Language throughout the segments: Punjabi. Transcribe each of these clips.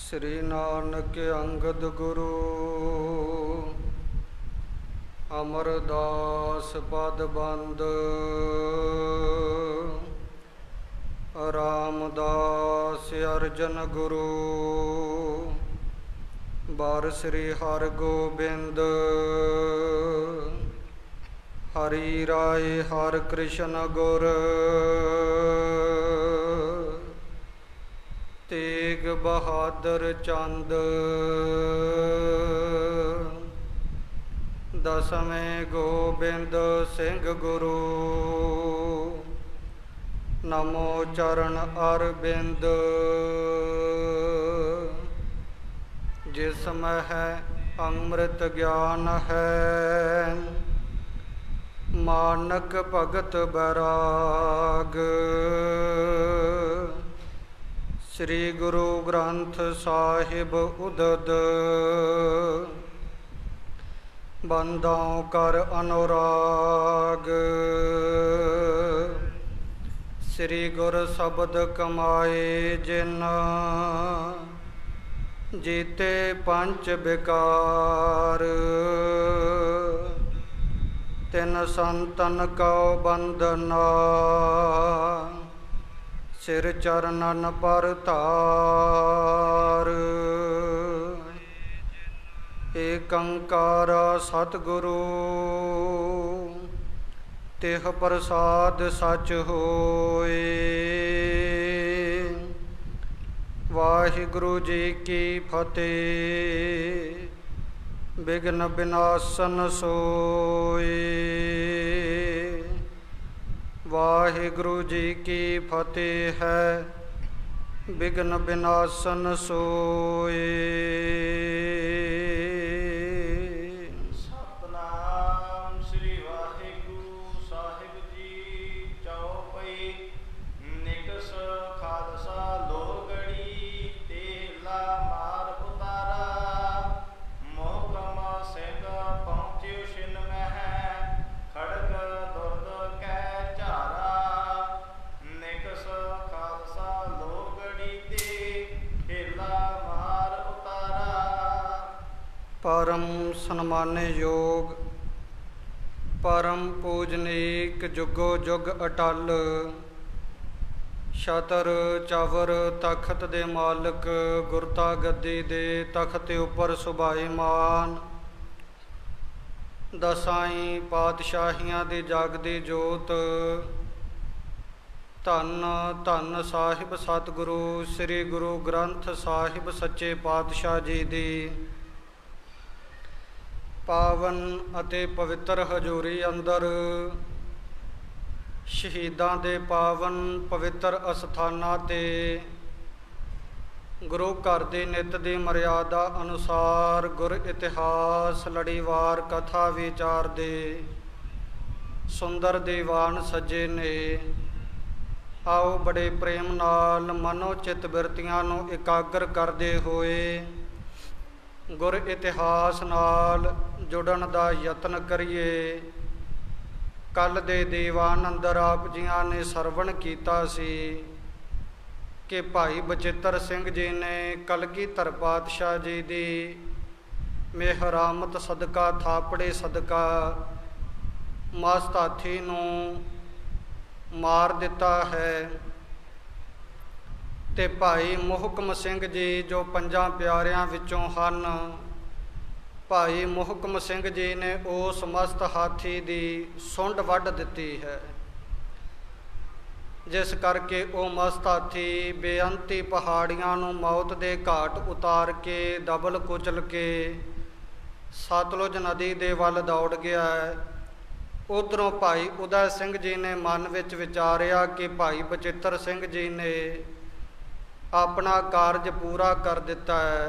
श्री नानक अंगद गुरु अमरदास पद बंद रामदास अर्जन गुरु बार श्री हर गोबिंद हरि राय हर कृष्ण गुर तेग बहादुर चंद दसवें गोबिंद सिंह गुरु नमो चरण अरविंद जिसमें है अमृत ज्ञान है मानक भगत बैराग श्री गुरु ग्रंथ साहिब उदद बंदों कर अनुराग श्री गुर शब्द कमाए जिन जीते पंच विकार तिन संतन को बंदना सिर चरणन पर तार एक अंकार सतगुरु तिह प्रसाद सच होए वाहिगुरु जी की फतेह विघ्न विनाशन सोए वाहिगुरु जी की फतेह है विघ्न विनाशन सोए। सतनाम श्री वाहिगुरु साहिब जी चौपई निकस खालसा लोगड़ी तेला मार उतारा मोहकम सिंह पहुँचे छिन में खड़ग दुर्द कै परम सन्मान्य योग परम पूजनीक जुगो जुग अटल छतर चवर तखत दे मालक गुरता गद्दी दे तखत उपर सुभाईमान दसाई पातशाहियां दी जागदी जोत धन धन साहिब सतगुरु श्री गुरु ग्रंथ साहिब सच्चे पातशाह जी दी पावन अते पवित्र हजूरी अंदर शहीदां दे पावन पवित्र अस्थानां ते गुरु घर दी नित दी मर्यादा अनुसार गुर इतिहास लड़ीवार कथा विचार दे सुंदर दीवान सजे ने। आओ बड़े प्रेम नाल मनो चित बिरतियां नूं एकाग्र करदे होए गुर इतिहास नाल जुड़न दा यतन करिए। कल दे दीवान अंदर आप जियां ने सरवण कीता सी कि भाई बचित्र सिंह जी ने कलगीधर पातशाह जी दी मेहरामत सदका थापड़े सदका मस्त हाथी नूं मार दिता है ते भाई मोहकम सिंह जी जो पंजां प्यारियां विचों हन भाई मोहकम सिंह जी ने उस मस्त हाथी दी सुंड वढ़ दिती है जिस करके वो मस्त हाथी बेअंती पहाड़ियां नूं मौत दे घाट उतार के दबल कुचल के सतलुज नदी दे वल दौड़ गया है। उधरों भाई उदय सिंह जी ने मन विच विचारिया कि भाई बचित्र सिंह जी ने अपना कारज पूरा कर दिता है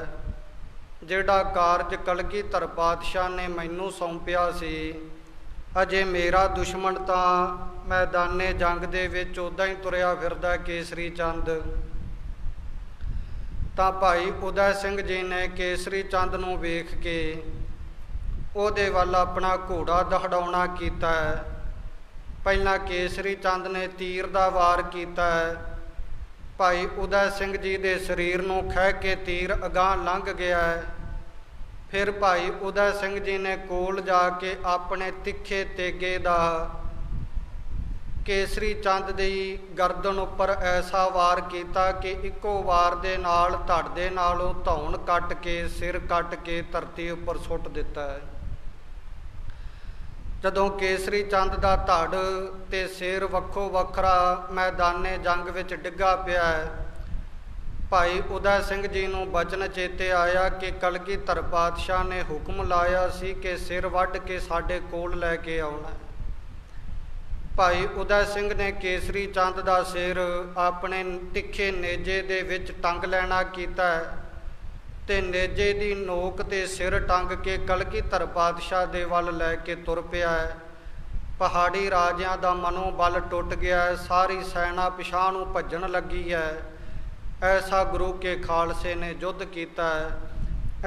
जिहड़ा कारज कलगीधर पातशाह ने मैनू सौंपिया सी। अजे मेरा दुश्मन तो मैदाने जंग दे विच उदां ही तुरिया फिरदा केसरी चंद। तां भाई उदय सिंह जी ने केसरी चंद नूं वेख के उहदे वल अपना घोड़ा दहड़ाउणा कीता है। पहला केसरी चंद ने तीर दा वार किया ਭਾਈ ਉਦੈ ਸਿੰਘ ਜੀ ਦੇ ਸਰੀਰ ਨੂੰ ਖਹਿ ਕੇ ਤੀਰ ਅਗਾਂਹ ਲੰਘ ਗਿਆ ਹੈ। ਫਿਰ ਭਾਈ ਉਦੈ ਸਿੰਘ ਜੀ ਨੇ ਕੋਲ ਜਾ ਕੇ ਆਪਣੇ ਤਿੱਖੇ ਤੇਗੇ ਦਾ ਕੇਸਰੀ ਚੰਦ ਦੀ ਗਰਦਨ ਉੱਪਰ ਐਸਾ ਵਾਰ ਕੀਤਾ ਕਿ ਇੱਕੋ ਵਾਰ ਦੇ ਨਾਲ ਧੜ ਦੇ ਨਾਲੋਂ ਧੌਣ ਕੱਟ ਕੇ ਸਿਰ ਕੱਟ ਕੇ ਧਰਤੀ ਉੱਪਰ ਸੁੱਟ ਦਿੱਤਾ ਹੈ। ਜਦੋਂ ਕੇਸਰੀ ਚੰਦ ਦਾ ਧੜ ਤੇ ਸਿਰ ਵੱਖੋ ਵੱਖਰਾ ਮੈਦਾਨੇ ਜੰਗ ਵਿੱਚ ਡਿੱਗਾ ਪਿਆ ਹੈ, ਭਾਈ ਉਦੈ ਸਿੰਘ ਜੀ ਨੂੰ ਬਚਨ ਚੇਤੇ ਆਇਆ ਕਿ ਕਲਗੀਧਰ ਪਾਤਸ਼ਾਹ ਨੇ ਹੁਕਮ ਲਾਇਆ ਸੀ ਕਿ ਸਿਰ ਵੱਢ ਕੇ ਸਾਡੇ ਕੋਲ ਲੈ ਕੇ ਆਉਣਾ। ਭਾਈ ਉਦੈ ਸਿੰਘ ਨੇ ਕੇਸਰੀ ਚੰਦ ਦਾ ਸਿਰ ਆਪਣੇ ਤਿੱਖੇ ਨੇਜੇ ਦੇ ਵਿੱਚ ਟੰਗ ਲੈਣਾ ਕੀਤਾ ਤੇ ਨੇਜੇ ਦੀ ਨੋਕ ਤੇ ਸਿਰ ਟੰਗ ਕੇ ਕਲਗੀਧਰ ਪਾਤਸ਼ਾਹ ਦੇ ਵੱਲ ਲੈ ਕੇ ਤੁਰ ਪਿਆ ਹੈ। ਪਹਾੜੀ ਰਾਜਿਆਂ ਦਾ ਮਨੋਬਲ ਟੁੱਟ ਗਿਆ ਹੈ, ਸਾਰੀ ਸੈਨਾ ਪਿਛਾਂਹ ਨੂੰ ਭੱਜਣ ਲੱਗੀ ਹੈ। ਐਸਾ ਗੁਰੂ ਕੇ ਖਾਲਸੇ ਨੇ ਯੁੱਧ ਕੀਤਾ ਹੈ।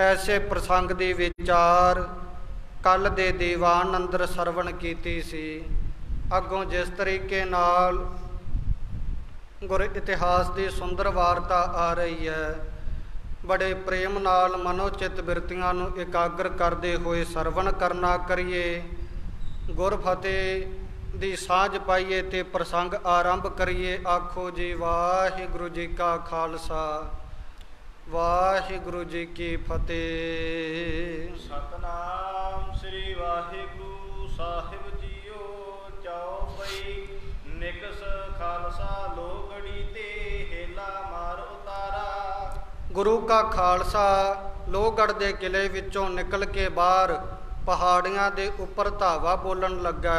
ਐਸੇ ਪ੍ਰਸੰਗ ਦੀ ਵਿਚਾਰ ਕੱਲ ਦੇ ਦੀਵਾਨ ਅੰਦਰ ਸਰਵਣ ਕੀਤੀ ਸੀ। ਅੱਗੋਂ ਜਿਸ ਤਰੀਕੇ ਨਾਲ ਗੁਰ ਇਤਿਹਾਸ ਦੀ ਸੁੰਦਰ ਵਾਰਤਾ ਆ ਰਹੀ ਹੈ, ਬੜੇ ਪ੍ਰੇਮ ਨਾਲ ਮਨੋਚਿਤ ਬਿਰਤੀਆਂ ਨੂੰ ਇਕਾਗਰ ਕਰਦੇ ਹੋਏ ਸਰਵਣ ਕਰਨਾ ਕਰੀਏ, ਗੁਰ ਫਤਿਹ ਦੀ ਸਾਂਝ ਪਾਈਏ ਤੇ ਪ੍ਰਸੰਗ ਆਰੰਭ ਕਰੀਏ। ਆਖੋ ਜੀ ਵਾਹਿਗੁਰੂ ਜੀ ਕਾ ਖਾਲਸਾ, ਵਾਹਿਗੁਰੂ ਜੀ ਕੀ ਫਤਿਹ। ਸਤਨਾਮ ਸ੍ਰੀ ਵਾਹਿਗੁਰੂ ਸਾਹਿਬ ਜੀਓ। ਚੌਪਈ ਨਿਕਸ ਖਾਲਸਾ ਲੋਗੜੀ ਤੇ ਹੇਲਾ ਮਾਰ ਉਤਾਰਾ। ਗੁਰੂ ਕਾ ਖਾਲਸਾ ਲੋਹਗੜ੍ਹ ਦੇ ਕਿਲੇ ਵਿੱਚੋਂ ਨਿਕਲ ਕੇ ਬਾਹਰ ਪਹਾੜੀਆਂ ਦੇ ਉੱਪਰ ਧਾਵਾ ਬੋਲਣ ਲੱਗਾ।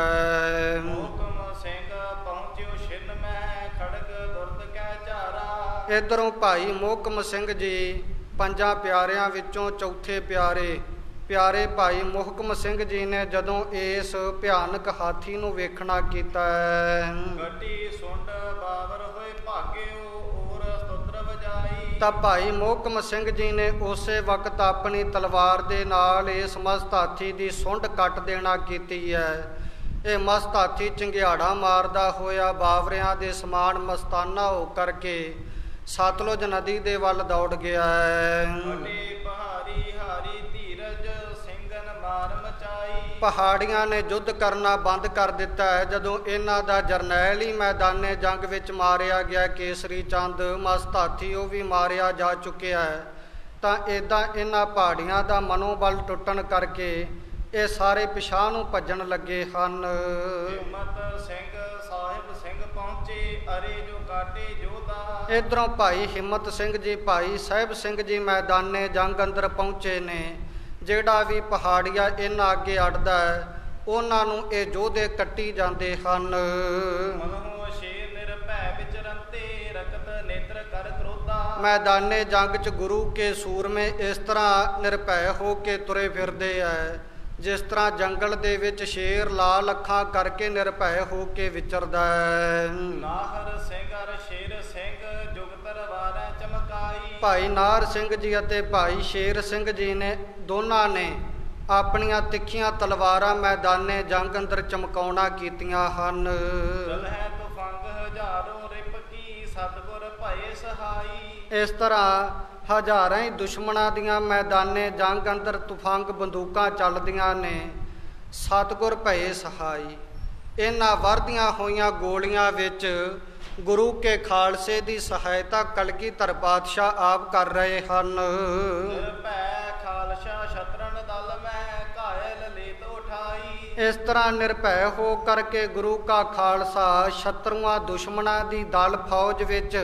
ਹੁਕਮ ਸਿੰਘ ਪਹੁੰਚਿਓ ਛਿਨ ਮੈਂ ਖੜਗ ਦੁਰਦ ਕੈ ਝਾਰਾ। ਇੱਧਰੋਂ ਭਾਈ ਮੋਹਕਮ ਸਿੰਘ ਜੀ ਪੰਜਾਂ ਪਿਆਰਿਆਂ ਵਿੱਚੋਂ ਚੌਥੇ ਪਿਆਰੇ ਭਾਈ ਮੋਹਕਮ ਸਿੰਘ ਜੀ ਨੇ ਜਦੋਂ ਇਸ ਭਿਆਨਕ ਹਾਥੀ ਨੂੰ ਵੇਖਣਾ ਕੀਤਾ ਹੈ, ਗੱਡੀ ਸੁੰਡ ਬਾਵਰ ਹੋਏ ਭਾਗਿਓ ਔਰ ਸਤੁਤਰ ਵਜਾਈ। ਤਾਂ ਭਾਈ ਮੋਹਕਮ ਸਿੰਘ ਜੀ ਨੇ ਉਸੇ ਵਕਤ ਆਪਣੀ ਤਲਵਾਰ ਦੇ ਨਾਲ ਇਸ ਮਸਤ ਹਾਥੀ ਦੀ ਸੁੰਡ ਕੱਟ ਦੇਣਾ ਕੀਤੀ ਹੈ। ਇਹ ਮਸਤ ਹਾਥੀ ਚੰਗਿਆੜਾ ਮਾਰਦਾ ਹੋਇਆ ਬਾਵਰਿਆਂ ਦੇ ਸਮਾਨ ਮਸਤਾਨਾ ਹੋ ਕਰਕੇ ਸਤਲੁਜ ਨਦੀ ਦੇ ਵੱਲ ਦੌੜ ਗਿਆ ਹੈ। ਪਹਾੜੀਆਂ ਨੇ ਯੁੱਧ ਕਰਨਾ ਬੰਦ ਕਰ ਦਿੱਤਾ ਹੈ। ਜਦੋਂ ਇਹਨਾਂ ਦਾ ਜਰਨੈਲ ਹੀ ਮੈਦਾਨੇ ਜੰਗ ਵਿੱਚ ਮਾਰਿਆ ਗਿਆ, ਕੇਸਰੀ ਚੰਦ ਮਸਤ ਹਾਥੀ, ਉਹ ਵੀ ਮਾਰਿਆ ਜਾ ਚੁੱਕਿਆ ਹੈ, ਤਾਂ ਇੱਦਾਂ ਇਹਨਾਂ ਪਹਾੜੀਆਂ ਦਾ ਮਨੋਬਲ ਟੁੱਟਣ ਕਰਕੇ ਇਹ ਸਾਰੇ ਪਿਛਾਂਹ ਨੂੰ ਭੱਜਣ ਲੱਗੇ ਹਨ। ਹਿੰਮਤ ਸਿੰਘ ਸਾਹਿਬ ਸਿੰਘ ਪਹੁੰਚੇ ਅਰੇ ਜੋ ਕਾਟੇ ਜੋਧਾ। ਇੱਧਰੋਂ ਭਾਈ ਹਿੰਮਤ ਸਿੰਘ ਜੀ, ਭਾਈ ਸਾਹਿਬ ਸਿੰਘ ਜੀ ਮੈਦਾਨੇ ਜੰਗ ਅੰਦਰ ਪਹੁੰਚੇ ਨੇ। ਜਿਹੜਾ ਵੀ ਪਹਾੜੀਆ ਇਹਨਾਂ ਅੱਗੇ ਅੜਦਾ ਹੈ, ਉਹਨਾਂ ਨੂੰ ਇਹ ਯੋਧੇ ਕੱਟੀ ਜਾਂਦੇ ਹਨ। ਮਨਹੁ ਸ਼ੇਰ ਨਿਰਭੈ ਵਿਚਰੰਤੇ ਰਕਤ ਨੇਤਰ ਕਰ ਕ੍ਰੋਧਾ। ਮੈਦਾਨੇ ਜੰਗ 'ਚ ਗੁਰੂ ਕੇ ਸੂਰਮੇ ਇਸ ਤਰ੍ਹਾਂ ਨਿਰਭੈ ਹੋ ਕੇ ਤੁਰੇ ਫਿਰਦੇ ਹੈ, ਜਿਸ ਤਰ੍ਹਾਂ ਜੰਗਲ ਦੇ ਵਿੱਚ ਸ਼ੇਰ ਲਾਲ ਅੱਖਾਂ ਕਰਕੇ ਨਿਰਭੈ ਹੋ ਕੇ ਵਿਚਰਦਾ ਹੈ। ਨਾਹਰ ਸਿੰਘ ਅਰ ਸ਼ੇਰ ਸਿੰਘ ਜੁਗਤਰ ਵਾਰੈ ਚਮਕਾਈ। ਭਾਈ ਨਾਹਰ ਸਿੰਘ ਜੀ ਅਤੇ ਭਾਈ ਸ਼ੇਰ ਸਿੰਘ ਜੀ ਨੇ ਦੋਨਾਂ ਨੇ ਆਪਣੀਆਂ ਤਿੱਖੀਆਂ ਤਲਵਾਰਾਂ ਮੈਦਾਨੇ ਜੰਗ ਅੰਦਰ ਚਮਕਾਉਣਾ ਕੀਤੀਆਂ ਹਨ। ਚਲਹਿ ਤੁਫੰਗ ਹਜ਼ਾਰੋਂ ਰਿਪ ਕੀ ਸਤਿਗੁਰ ਭਏ ਸਹਾਈ। ਇਸ ਤਰ੍ਹਾਂ ਹਜ਼ਾਰਾਂ ਹੀ ਦੁਸ਼ਮਣਾਂ ਦੀਆਂ ਮੈਦਾਨੇ ਜੰਗ ਅੰਦਰ ਤੁਫੰਗ ਬੰਦੂਕਾਂ ਚੱਲਦੀਆਂ ਨੇ, ਸਤਿਗੁਰ ਭਏ ਸਹਾਈ। ਇਹਨਾਂ ਵਰਦੀਆਂ ਹੋਈਆਂ ਗੋਲੀਆਂ ਵਿੱਚ ਗੁਰੂ ਕੇ ਖਾਲਸੇ ਦੀ ਸਹਾਇਤਾ ਕਲਗੀਧਰ ਪਾਤਸ਼ਾਹ ਆਪ ਕਰ ਰਹੇ ਹਨ। ਨਿਰਭੈ ਖਾਲਸਾ ਸ਼ਤਰਨ ਦਲ ਮੈਂ ਘਾਇਲ ਲੇਤ ਉਠਾਈ। ਇਸ ਤਰ੍ਹਾਂ ਨਿਰਭੈ ਹੋ ਕਰਕੇ ਗੁਰੂ ਕਾ ਖਾਲਸਾ ਸ਼ਤਰੂਆਂ ਦੁਸ਼ਮਣਾਂ ਦੀ ਦਲ ਫੌਜ ਵਿੱਚ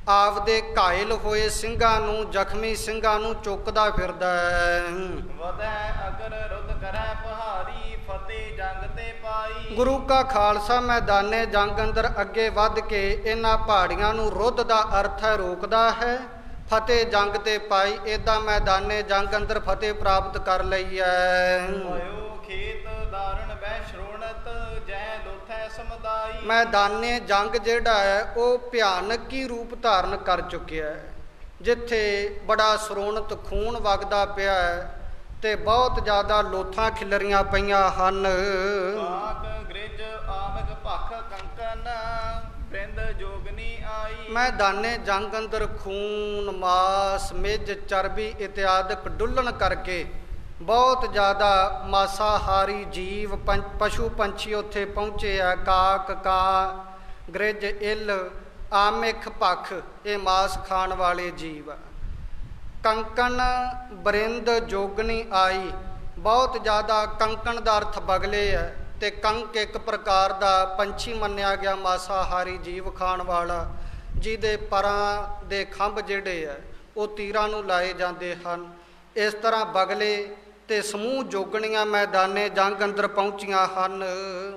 ਆਪਦੇ ਘਾਇਲ ਹੋਏ ਸਿੰਘਾਂ ਨੂੰ, ਜ਼ਖਮੀ ਸਿੰਘਾਂ ਨੂੰ ਚੁੱਕਦਾ ਫਿਰਦਾ ਹੈ। ਵਧੈ ਅਗਰ ਰੁੱਧ ਕਰੈ ਪਹਾੜੀ ਫਤਿਹ ਜੰਗ ਤੇ ਪਾਈ। ਗੁਰੂ ਕਾ ਖਾਲਸਾ ਮੈਦਾਨੇ ਜੰਗ ਅੰਦਰ ਅੱਗੇ ਵੱਧ ਕੇ ਇਹਨਾਂ ਪਹਾੜੀਆਂ ਨੂੰ ਰੁੱਧ ਦਾ ਅਰਥ ਹੈ ਰੋਕਦਾ ਹੈ, ਫਤਿਹ ਜੰਗ ਤੇ ਪਾਈ। ਏਦਾਂ ਮੈਦਾਨੇ ਜੰਗ ਅੰਦਰ ਫਤਿਹ ਪ੍ਰਾਪਤ ਕਰ ਲਈ ਹੈ। ਖੇਤ ਧਾਰਨ ਬੈ ਸ਼੍ਰੋਣਤ ਜੈ ਲੋਥੈ ਸਮਦਾਈ। ਮੈਦਾਨੇ ਜੰਗ ਜਿਹੜਾ ਹੈ ਉਹ ਭਿਆਨਕ ਹੀ ਰੂਪ ਧਾਰਨ ਕਰ ਚੁੱਕਿਆ ਹੈ, ਜਿੱਥੇ ਬੜਾ ਸ਼੍ਰੋਣਤ ਖੂਨ ਵਗਦਾ ਪਿਆ ਹੈ ਤੇ ਬਹੁਤ ਜ਼ਿਆਦਾ ਲੋਥਾਂ ਖਿਲਰੀਆਂ ਪਈਆਂ ਹਨ। ਕਾਕ ਗ੍ਰਿਜ ਆਮਕ ਭਖ ਕੰਕਨ ਬ੍ਰਿੰਦ ਜੋਗਨੀ ਆਈ। ਮੈਦਾਨੇ ਜੰਗ ਅੰਦਰ ਖੂਨ, ਮਾਸ, ਮਿੱਝ, ਚਰਬੀ ਇਤਿਆਦਿਕ ਡੁੱਲਣ ਕਰਕੇ ਬਹੁਤ ਜ਼ਿਆਦਾ ਮਾਸਾਹਾਰੀ ਜੀਵ ਪਸ਼ੂ ਪੰਛੀ ਉੱਥੇ ਪਹੁੰਚੇ ਆ। ਕਾਕ, ਕਾਂ, ਗ੍ਰਿਜ, ਇੱਲ, ਆਮਿਖ, ਭਖ, ਇਹ ਮਾਸ ਖਾਣ ਵਾਲੇ ਜੀਵ ਆ। ਕੰਕਣ, ਬਰਿੰਦ, ਜੋਗਣੀ ਆਈ, ਬਹੁਤ ਜ਼ਿਆਦਾ ਕੰਕਣ ਦਾ ਅਰਥ ਬਗਲੇ ਹੈ, ਤੇ ਕੰਕ ਇੱਕ ਪ੍ਰਕਾਰ ਦਾ ਪੰਛੀ ਮੰਨਿਆ ਗਿਆ ਮਾਸਾਹਾਰੀ ਜੀਵ ਖਾਣ ਵਾਲਾ, ਜਿਹਦੇ ਪਰਾਂ ਦੇ ਖੰਭ ਜਿਹੜੇ ਆ ਉਹ ਤੀਰਾਂ ਨੂੰ ਲਾਏ ਜਾਂਦੇ ਹਨ। ਇਸ ਤਰ੍ਹਾਂ ਬਗਲੇ ਤੇ ਸਮੂਹ ਜੋਗਣੀਆਂ ਮੈਦਾਨੇ ਜੰਗ ਅੰਦਰ ਪਹੁੰਚੀਆਂ ਹਨ।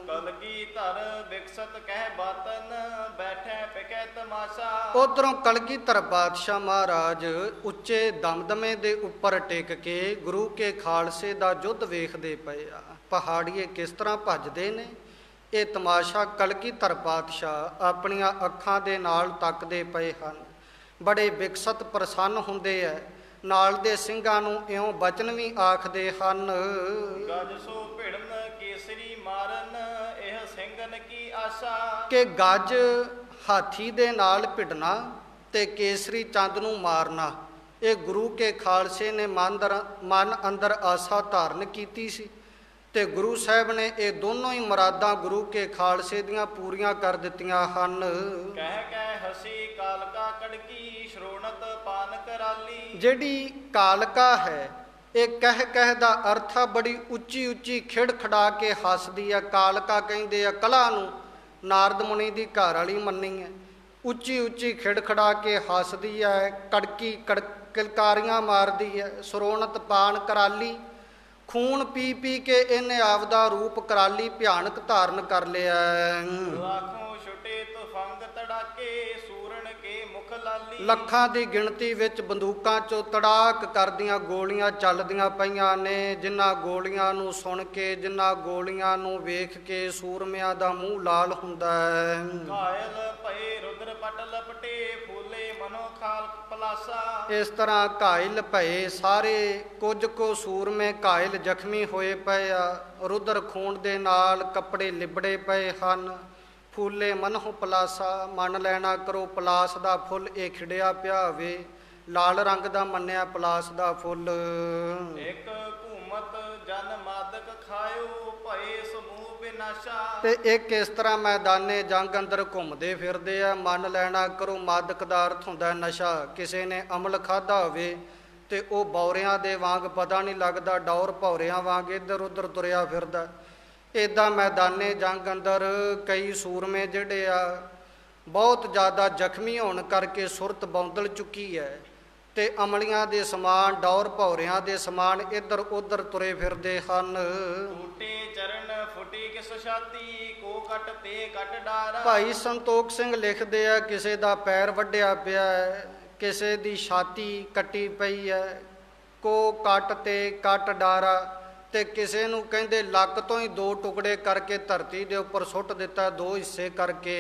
ਕਲਗੀ ਧਰ ਵਿਕਸਤ ਕਹਿ ਬਾਤਨ, ਬੈਠੇ ਪਿਕੈ ਤਮਾਸ਼ਾ। ਉਧਰੋਂ ਕਲਗੀਧਰ ਬਾਦਸ਼ਾਹ ਮਹਾਰਾਜ ਉੱਚੇ ਦਮਦਮੇ ਦੇ ਉੱਪਰ ਟਿਕ ਕੇ ਗੁਰੂ ਕੇ ਖਾਲਸੇ ਦਾ ਯੁੱਧ ਵੇਖਦੇ ਪਏ ਆ। ਪਹਾੜੀਏ ਕਿਸ ਤਰ੍ਹਾਂ ਭੱਜਦੇ ਨੇ, ਇਹ ਤਮਾਸ਼ਾ ਕਲਗੀਧਰ ਬਾਦਸ਼ਾਹ ਆਪਣੀਆਂ ਅੱਖਾਂ ਦੇ ਨਾਲ ਤੱਕਦੇ ਪਏ ਹਨ। ਬੜੇ ਵਿਕਸਤ ਪ੍ਰਸੰਨ ਹੁੰਦੇ ਐ। ਨਾਲ ਦੇ ਸਿੰਘਾਂ ਨੂੰ ਇਉਂ ਬਚਨ ਵੀ ਆਖਦੇ ਹਨ, ਗਜ ਸੋ ਭਿੜਨ ਕੇਸਰੀ ਮਾਰਨ, ਇਹ ਸਿੰਘਨ ਕੀ ਆਸ਼ਾ। ਕਿ ਗੱਜ ਹਾਥੀ ਦੇ ਨਾਲ ਭਿੜਨਾ ਤੇ ਕੇਸਰੀ ਚੰਦ ਨੂੰ ਮਾਰਨਾ, ਇਹ ਗੁਰੂ ਕੇ ਖਾਲਸੇ ਨੇ ਮਨ ਅੰਦਰ ਆਸਾ ਧਾਰਨ ਕੀਤੀ ਸੀ, ਤੇ ਗੁਰੂ ਸਾਹਿਬ ਨੇ ਇਹ ਦੋਨੋਂ ਹੀ ਮੁਰਾਦਾਂ ਗੁਰੂ ਕੇ ਖਾਲਸੇ ਦੀਆਂ ਪੂਰੀਆਂ ਕਰ ਦਿੱਤੀਆਂ ਹਨ। ਕਹਿ ਕਹਿ ਹਸੀ ਕਾਲਕਾ ਕੜਕੀ, ਸ਼ਰੋਣਤ ਪਾਨ ਕਰਾਲੀ। ਜਿਹੜੀ ਕਾਲਕਾ ਹੈ ਇਹ ਕਹਿ ਦਾ ਅਰਥ ਆ ਬੜੀ ਉੱਚੀ ਉੱਚੀ ਖਿੜ ਖੜਾ ਕੇ ਹੱਸਦੀ ਆ। ਕਾਲਕਾ ਕਹਿੰਦੇ ਆ ਕਲਾ ਨੂੰ, ਨਾਰਦ ਮੁਨੀ ਦੀ ਘਰ ਵਾਲੀ ਮੰਨੀ ਹੈ। ਉੱਚੀ ਉੱਚੀ ਖਿੜ ਖੜਾ ਕੇ ਹੱਸਦੀ ਹੈ, ਕੜਕੀ ਕਿਲਕਾਰੀਆਂ ਮਾਰਦੀ ਹੈ। ਸ਼ਰੋਣਤ ਪਾਨ ਕਰਾਲੀ, ਖੂਨ ਪੀ ਪੀ ਕੇ ਇਹਨੇ ਆਪਦਾ ਰੂਪ ਕਰਾਲੀ ਭਿਆਨਕ ਧਾਰਨ ਕਰ ਲਿਆ। ਲਾਖੋਂ ਛੁੱਟੇ ਤੁਫੰਗ ਤੜਾਕੇ, ਸੂਰਨ ਕੇ ਮੁਖ ਲਾਲੀ। ਲੱਖਾਂ ਦੀ ਗਿਣਤੀ ਵਿੱਚ ਬੰਦੂਕਾਂ 'ਚੋਂ ਤੜਾਕ ਕਰਦੀਆਂ ਗੋਲੀਆਂ ਚੱਲਦੀਆਂ ਪਈਆਂ ਨੇ। ਜਿਨ੍ਹਾਂ ਗੋਲੀਆਂ ਨੂੰ ਸੁਣ ਕੇ, ਜਿਨ੍ਹਾਂ ਗੋਲੀਆਂ ਨੂੰ ਵੇਖ ਕੇ ਸੂਰਮਿਆਂ ਦਾ ਮੂੰਹ ਲਾਲ ਹੁੰਦਾ ਹੈ। ਘਾਇਲ ਭਏ ਰੁਦਰ ਪਟ ਲਪਟੇ, ਫੂਲੇ ਮਨੋ ਖਾਲ ਪਲਾਸਾ। ਇਸ ਤਰ੍ਹਾਂ ਘਾਇਲ ਭਏ ਸਾਰੇ, ਕੁਝ ਕੁ ਸੂਰਮੇ ਘਾਇਲ ਜ਼ਖਮੀ ਹੋਏ ਪਏ ਆ। ਰੁਦਰ ਖੂਨ ਦੇ ਨਾਲ ਕੱਪੜੇ ਲਿਬੜੇ ਪਏ ਹਨ। ਫੂਲੇ ਮਨਹੁ ਪਲਾਸਾ, ਮੰਨ ਲੈਣਾ ਕਰੋ ਪਲਾਸ ਦਾ ਫੁੱਲ ਇਹ ਖਿੜਿਆ ਪਿਆ ਹੋਵੇ। ਲਾਲ ਰੰਗ ਦਾ ਮੰਨਿਆ ਪਲਾਸ ਦਾ ਫੁੱਲ। ਇੱਕ ਘੂਮਤ ਜਨ ਮਾਦਕ ਖਾਇਓ, ਭਏ ਸਮੂਹ ਬਿਨਾਸ਼ਾ। ਤੇ ਇੱਕ ਇਸ ਤਰ੍ਹਾਂ ਮੈਦਾਨੇ ਜੰਗ ਅੰਦਰ ਘੁੰਮਦੇ ਫਿਰਦੇ ਆ। ਮੰਨ ਲੈਣਾ ਕਰੋ ਮਾਦਕ ਦਾ ਅਰਥ ਹੁੰਦਾ ਨਸ਼ਾ। ਕਿਸੇ ਨੇ ਅਮਲ ਖਾਧਾ ਹੋਵੇ ਤੇ ਉਹ ਬੌਰਿਆਂ ਦੇ ਵਾਂਗ ਪਤਾ ਨਹੀਂ ਲੱਗਦਾ, ਡੌਰ ਭੌਰਿਆਂ ਵਾਂਗ ਇੱਧਰ ਉੱਧਰ ਤੁਰਿਆ ਫਿਰਦਾ। ਇੱਦਾਂ ਮੈਦਾਨੇ ਜੰਗ ਅੰਦਰ ਕਈ ਸੂਰਮੇ ਜਿਹੜੇ ਆ ਬਹੁਤ ਜ਼ਿਆਦਾ ਜ਼ਖਮੀ ਹੋਣ ਕਰਕੇ ਸੁਰਤ ਬੌਂਦਲ ਚੁੱਕੀ ਹੈ, ਤੇ ਅਮਲੀਆਂ ਦੇ ਸਮਾਨ, ਡੌਰ ਭੌਰਿਆਂ ਦੇ ਸਮਾਨ ਇੱਧਰ ਉੱਧਰ ਤੁਰੇ ਫਿਰਦੇ ਹਨ। ਟੂਟੇ ਚਰਨ ਫੁੱਟੀ ਕਿਸ ਛਾਤੀ, ਕੋ ਕੱਟ ਤੇ ਕੱਟ ਡਾਰਾ। ਭਾਈ ਸੰਤੋਖ ਸਿੰਘ ਲਿਖਦੇ ਆ ਕਿਸੇ ਦਾ ਪੈਰ ਵੱਢਿਆ ਪਿਆ ਹੈ, ਕਿਸੇ ਦੀ ਛਾਤੀ ਕੱਟੀ ਪਈ ਹੈ, ਕੋ ਕੱਟ ਤੇ ਕੱਟ ਡਾਰਾ। ਤੇ ਕਿਸੇ ਨੂੰ ਕਹਿੰਦੇ ਲੱਕ ਤੋਂ ਹੀ ਦੋ ਟੁਕੜੇ ਕਰਕੇ ਧਰਤੀ ਦੇ ਉੱਪਰ ਸੁੱਟ ਦਿੱਤਾ, ਦੋ ਹਿੱਸੇ ਕਰਕੇ।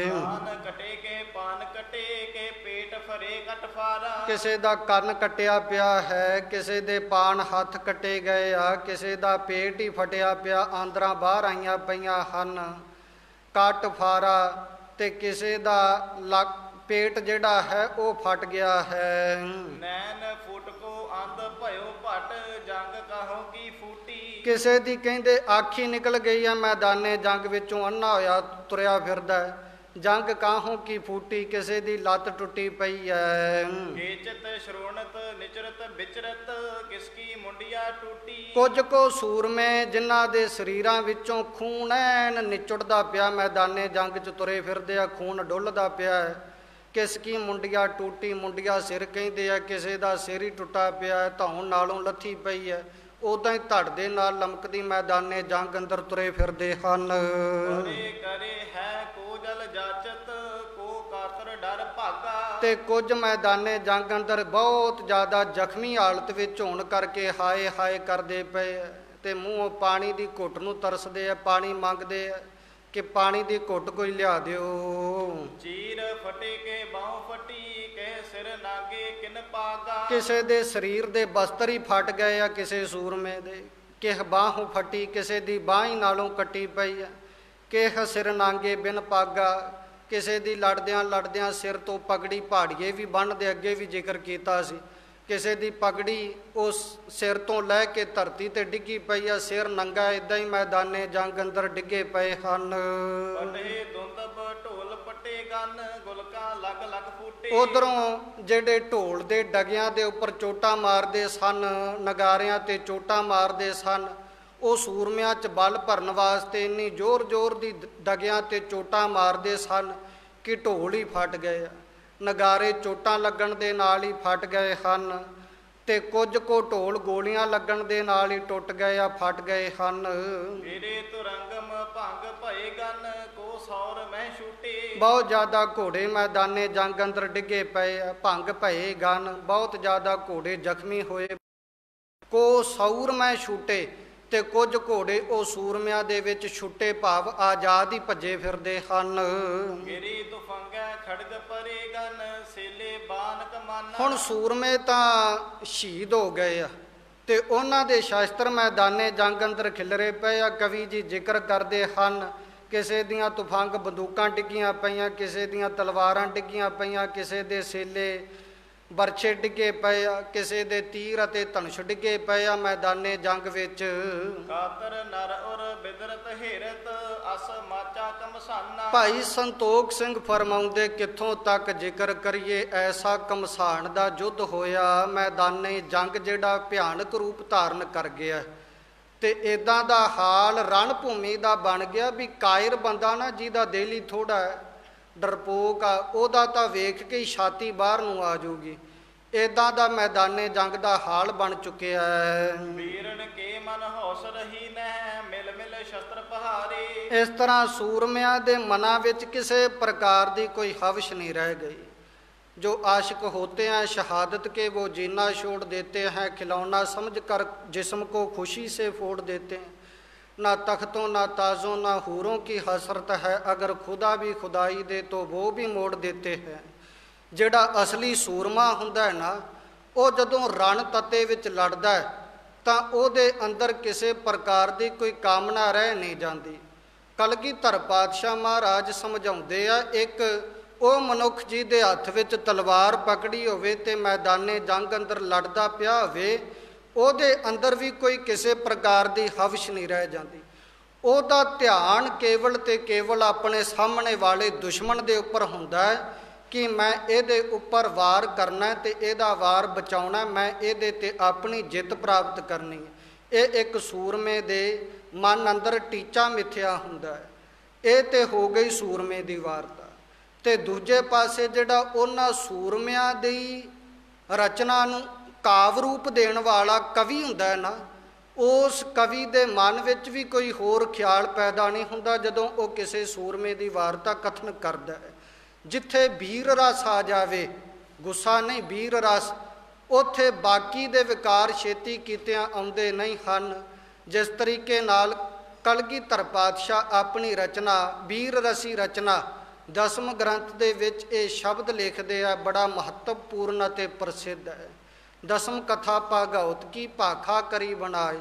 ਪਾਨ ਕਟੇ ਕੇ ਪਾਨ ਕਟੇ ਕੇ, ਪੇਟ ਫਰੇ ਕਟ ਫਾਰਾ। ਕਿਸੇ ਦਾ ਕੰਨ ਕੱਟਿਆ ਪਿਆ ਹੈ, ਕਿਸੇ ਦੇ ਪਾਨ ਹੱਥ ਕੱਟੇ ਗਏ ਆ, ਕਿਸੇ ਦਾ ਪੇਟ ਹੀ ਫਟਿਆ ਪਿਆ, ਆਂਦਰਾਂ ਬਾਹਰ ਆਈਆਂ ਪਈਆਂ ਹਨ, ਕੱਟ ਫਾਰਾ। ਤੇ ਕਿਸੇ ਦਾ ਲੱਕ ਪੇਟ ਜਿਹੜਾ ਹੈ ਉਹ ਫਟ ਗਿਆ ਹੈ। ਨੈਣ ਫੁੱਟ ਕੋ ਅੰਧ ਭਇਓ ਭਟ, ਜੰਗ ਕਹੋ ਕੀ ਫੂਟੀ। ਕਿਸੇ ਦੀ ਕਹਿੰਦੇ ਅੱਖ ਹੀ ਨਿਕਲ ਗਈ ਆ, ਮੈਦਾਨੇ ਜੰਗ ਵਿੱਚੋਂ ਅੰਨਾ ਹੋਇਆ ਤੁਰਿਆ ਫਿਰਦਾ। ਜੰਗ ਕਾਹੋਂ ਕੀ ਫੂਟੀ, ਕਿਸੇ ਦੀ ਲੱਤ ਟੁੱਟੀ ਪਈ ਹੈ। ਏਚਤ ਸ਼ਰੋਣਤ ਨਿਚਰਤ ਵਿਚਰਤ, ਕਿਸ ਕੀ ਮੁੰਡਿਆ ਟੂਟੀ। ਕੁਝ ਕੋ ਸੂਰਮੇ ਜਿਨ੍ਹਾਂ ਦੇ ਸਰੀਰਾਂ ਵਿੱਚੋਂ ਖੂਨ ਐਨ ਨਿਚੜਦਾ ਪਿਆ, ਮੈਦਾਨੇ ਜੰਗ 'ਚ ਤੁਰੇ ਫਿਰਦੇ ਆ, ਖੂਨ ਡੁੱਲਦਾ ਪਿਆ ਹੈ। ਕਿਸ ਕੀ ਮੁੰਡਿਆ ਟੂਟੀ, ਮੁੰਡਿਆ ਸਿਰ ਕਹਿੰਦੇ ਆ, ਕਿਸੇ ਦਾ ਸਿਰ ਹੀ ਟੁੱਟਾ ਪਿਆ ਹੈ, ਧੌਣ ਨਾਲੋਂ ਲੱਥੀ ਪਈ ਹੈ। ਉੱਦਾਂ ਹੀ ਧੜ ਦੇ ਨਾਲ ਲਮਕਦੀ ਮੈਦਾਨੇ ਜੰਗ ਅੰਦਰ ਤੁਰੇ ਫਿਰਦੇ ਹਨ। ਕਰੇ ਕਰੇ ਹੈ ਕੋ ਜਲ ਜਾਚਤ, ਕੋ ਕਾਤਰ ਡਰ ਭਾਗਾ। ਤੇ ਕੁਝ ਮੈਦਾਨੇ ਜੰਗ ਅੰਦਰ ਬਹੁਤ ਜ਼ਿਆਦਾ ਜ਼ਖਮੀ ਹਾਲਤ ਵਿੱਚ ਹੋਣ ਕਰਕੇ ਹਾਏ ਹਾਏ ਕਰਦੇ ਪਏ ਆ, ਤੇ ਮੂੰਹੋਂ ਪਾਣੀ ਦੀ ਘੁੱਟ ਨੂੰ ਤਰਸਦੇ ਆ, ਪਾਣੀ ਮੰਗਦੇ ਆ ਕਿ ਪਾਣੀ ਦੀ ਘੁੱਟ ਕੋਈ ਲਿਆ ਦਿਓ। ਚੀਰ ਫਟੇ ਕੇ ਬਾਹ ਫਟੀ, ਕਹਿ ਸਿਰ ਨਾਗੇ ਕਿਨ ਪਾਗਾ। ਕਿਸੇ ਦੇ ਸਰੀਰ ਦੇ ਬਸਤਰ ਹੀ ਫਟ ਗਏ ਆ, ਕਿਸੇ ਸੂਰਮੇ ਦੇ। ਕਿਹ ਬਾਹੋਂ ਫਟੀ, ਕਿਸੇ ਦੀ ਬਾਂਹ ਹੀ ਨਾਲੋਂ ਕੱਟੀ ਪਈ ਆ। ਕਿਹ ਸਿਰ ਨਾਗੇ ਬਿਨ ਪਾਗਾ, ਕਿਸੇ ਦੀ ਲੜਦਿਆਂ ਲੜਦਿਆਂ ਸਿਰ ਤੋਂ ਪਗੜੀ ਪਹਾੜੀਏ ਵੀ ਬੰਨ੍ਹਦੇ, ਅੱਗੇ ਵੀ ਜ਼ਿਕਰ ਕੀਤਾ ਸੀ। ਕਿਸੇ ਦੀ ਪਗੜੀ ਉਸ ਸਿਰ ਤੋਂ ਲੈ ਕੇ ਧਰਤੀ 'ਤੇ ਡਿੱਗੀ ਪਈ ਆ, ਸਿਰ ਨੰਗਾ, ਇੱਦਾਂ ਹੀ ਮੈਦਾਨੇ ਜੰਗ ਅੰਦਰ ਡਿੱਗੇ ਪਏ ਹਨ। ਉਧਰੋਂ ਜਿਹੜੇ ਢੋਲ ਦੇ ਡਗਿਆਂ ਦੇ ਉੱਪਰ ਚੋਟਾਂ ਮਾਰਦੇ ਸਨ, ਨਗਾਰਿਆਂ 'ਤੇ ਚੋਟਾਂ ਮਾਰਦੇ ਸਨ, ਉਹ ਸੂਰਮਿਆਂ 'ਚ ਬਲ ਭਰਨ ਵਾਸਤੇ ਇੰਨੀ ਜ਼ੋਰ ਜ਼ੋਰ ਦੀ ਡਗਿਆਂ 'ਤੇ ਚੋਟਾਂ ਮਾਰਦੇ ਸਨ ਕਿ ਢੋਲ ਹੀ ਫਟ ਗਏ ਆ, ਨਗਾਰੇ ਚੋਟਾਂ ਲੱਗਣ ਦੇ ਨਾਲ ਹੀ ਫਟ ਗਏ ਹਨ, ਤੇ ਕੁਝ ਕੋ ਢੋਲ ਗੋਲੀਆਂ ਲੱਗਣ ਦੇ ਨਾਲ ਹੀ ਟੁੱਟ ਗਏ ਆ, ਫਟ ਗਏ ਹਨ। ਬਹੁਤ ਜ਼ਿਆਦਾ ਘੋੜੇ ਮੈਦਾਨੇ ਜੰਗ ਅੰਦਰ ਡਿੱਗੇ ਪਏ ਆ, ਭੰਗ ਭਏ ਗਨ, ਬਹੁਤ ਜ਼ਿਆਦਾ ਘੋੜੇ ਜ਼ਖਮੀ ਹੋਏ। ਕੋ ਸੌਰ ਮੈਂ ਛੂਟੇ, ਤੇ ਕੁਝ ਘੋੜੇ ਉਹ ਸੂਰਮਿਆਂ ਦੇ ਵਿੱਚ ਛੁੱਟੇ, ਭਾਵ ਆਜ਼ਾਦ ਹੀ ਭੱਜੇ ਫਿਰਦੇ ਹਨ। ਹੁਣ ਸੂਰਮੇ ਤਾਂ ਸ਼ਹੀਦ ਹੋ ਗਏ ਆ ਤੇ ਉਹਨਾਂ ਦੇ ਸ਼ਸਤਰ ਮੈਦਾਨੇ ਜੰਗ ਅੰਦਰ ਖਿਲਰੇ ਪਏ ਆ। ਕਵੀ ਜੀ ਜ਼ਿਕਰ ਕਰਦੇ ਹਨ, ਕਿਸੇ ਦੀਆਂ ਤੁਫੰਗ ਬੰਦੂਕਾਂ ਡਿੱਗੀਆਂ ਪਈਆਂ, ਕਿਸੇ ਦੀਆਂ ਤਲਵਾਰਾਂ ਡਿੱਗੀਆਂ ਪਈਆਂ, ਕਿਸੇ ਦੇ ਸੇਲੇ ਬਰਛੇ ਡਿੱਗੇ ਪਏ ਆ, ਕਿਸੇ ਦੇ ਤੀਰ ਅਤੇ ਧਨੁਸ਼ ਡਿੱਗੇ ਪਏ ਆ ਮੈਦਾਨੇ ਜੰਗ ਵਿੱਚ। ਭਾਈ ਸੰਤੋਖ ਸਿੰਘ ਫਰਮਾਉਂਦੇ, ਕਿੱਥੋਂ ਤੱਕ ਜ਼ਿਕਰ ਕਰੀਏ, ਐਸਾ ਘਮਸਾਨ ਦਾ ਯੁੱਧ ਹੋਇਆ ਮੈਦਾਨੇ ਜੰਗ ਜਿਹੜਾ ਭਿਆਨਕ ਰੂਪ ਧਾਰਨ ਕਰ ਗਿਆ, ਤੇ ਇੱਦਾਂ ਦਾ ਹਾਲ ਰਣ ਭੂਮੀ ਦਾ ਬਣ ਗਿਆ ਵੀ ਕਾਇਰ ਬੰਦਾ ਨਾ, ਜਿਹਦਾ ਦਿਲ ਹੀ ਥੋੜ੍ਹਾ ਹੈ, ਡਰਪੋਕ ਆ, ਉਹਦਾ ਤਾਂ ਵੇਖ ਕੇ ਹੀ ਛਾਤੀ ਬਾਹਰ ਨੂੰ ਆ ਜਾਊਗੀ। ਇੱਦਾਂ ਦਾ ਮੈਦਾਨੇ ਜੰਗ ਦਾ ਹਾਲ ਬਣ ਚੁੱਕਿਆ ਹੈ। ਇਸ ਤਰ੍ਹਾਂ ਸੂਰਮਿਆਂ ਦੇ ਮਨਾਂ ਵਿੱਚ ਕਿਸੇ ਪ੍ਰਕਾਰ ਦੀ ਕੋਈ ਹਵਸ਼ ਨਹੀਂ ਰਹਿ ਗਈ। जो आशिक होते हैं शहादत के वो जीना छोड़ देते हैं, खिलौना समझ कर जिस्म को खुशी से फोड़ देते हैं। ना तख्तों ना ताजों ना हूरों की हसरत है, अगर खुदा भी खुदाई दे तो वो भी मोड़ देते हैं। ਜਿਹੜਾ ਅਸਲੀ ਸੂਰਮਾ ਹੁੰਦਾ ਹੈ ਨਾ, ਉਹ ਜਦੋਂ ਰਣ ਤੱਤੇ ਵਿੱਚ ਲੜਦਾ ਹੈ ਤਾਂ ਉਹਦੇ ਅੰਦਰ ਕਿਸੇ ਪ੍ਰਕਾਰ ਦੀ ਕੋਈ ਕਾਮਨਾ ਰਹਿ ਨਹੀਂ ਜਾਂਦੀ। ਕਲਗੀਧਰ ਪਾਤਸ਼ਾਹ ਮਹਾਰਾਜ ਸਮਝਾਉਂਦੇ ਆ, ਇੱਕ ਉਹ ਮਨੁੱਖ ਜੀ ਦੇ ਹੱਥ ਵਿੱਚ ਤਲਵਾਰ ਪਕੜੀ ਹੋਵੇ ਤੇ ਮੈਦਾਨੇ ਜੰਗ ਅੰਦਰ ਲੜਦਾ ਪਿਆ ਹੋਵੇ, ਉਹਦੇ ਅੰਦਰ ਵੀ ਕੋਈ ਕਿਸੇ ਪ੍ਰਕਾਰ ਦੀ ਹਵਸ਼ ਨਹੀਂ ਰਹਿ ਜਾਂਦੀ। ਉਹਦਾ ਧਿਆਨ ਕੇਵਲ ਤੇ ਕੇਵਲ ਆਪਣੇ ਸਾਹਮਣੇ ਵਾਲੇ ਦੁਸ਼ਮਣ ਦੇ ਉੱਪਰ ਹੁੰਦਾ ਹੈ कि मैं ਇਹਦੇ ਉੱਪਰ ਵਾਰ ਕਰਨਾ ਤੇ ਇਹਦਾ ਵਾਰ ਬਚਾਉਣਾ, ਮੈਂ ਇਹਦੇ ਤੇ ਆਪਣੀ ਜਿੱਤ ਪ੍ਰਾਪਤ ਕਰਨੀ ਹੈ। ਇਹ ਇੱਕ ਸੂਰਮੇ ਦੇ ਮਨ ਅੰਦਰ ਟੀਚਾ ਮਿੱਥਿਆ ਹੁੰਦਾ ਹੈ। ਇਹ ਤੇ ਹੋ ਗਈ ਸੂਰਮੇ ਦੀ ਵਾਰਤਾ। ਤੇ ਦੂਜੇ ਪਾਸੇ ਜਿਹੜਾ ਉਹਨਾਂ ਸੂਰਮਿਆਂ ਦੀ ਰਚਨਾ ਨੂੰ ਕਾਵ ਰੂਪ ਦੇਣ ਵਾਲਾ ਕਵੀ ਹੁੰਦਾ ਹੈ ਨਾ, ਉਸ ਕਵੀ ਦੇ ਮਨ ਵਿੱਚ ਵੀ ਕੋਈ ਹੋਰ ਖਿਆਲ ਪੈਦਾ ਨਹੀਂ ਹੁੰਦਾ ਜਦੋਂ ਉਹ ਕਿਸੇ ਸੂਰਮੇ ਦੀ ਵਾਰਤਾ ਕਥਨ ਕਰਦਾ ਹੈ। ਜਿੱਥੇ ਵੀਰ ਰਸ ਆ ਜਾਵੇ, ਗੁੱਸਾ ਨਹੀਂ ਵੀਰ ਰਸ, ਉੱਥੇ ਬਾਕੀ ਦੇ ਵਿਕਾਰ ਛੇਤੀ ਕੀਤਿਆਂ ਆਉਂਦੇ ਨਹੀਂ ਹਨ। ਜਿਸ ਤਰੀਕੇ ਨਾਲ ਕਲਗੀਧਰ ਪਾਤਸ਼ਾਹ ਆਪਣੀ ਰਚਨਾ ਵੀਰ ਰਸੀ ਰਚਨਾ ਦਸਮ ਗ੍ਰੰਥ ਦੇ ਵਿੱਚ ਇਹ ਸ਼ਬਦ ਲਿਖਦੇ ਆ, ਬੜਾ ਮਹੱਤਵਪੂਰਨ ਅਤੇ ਪ੍ਰਸਿੱਧ ਹੈ। ਦਸਮ ਕਥਾ ਭਾਗਵਤ ਕੀ ਭਾਖਾ ਕਰੀ ਬਣਾਏ,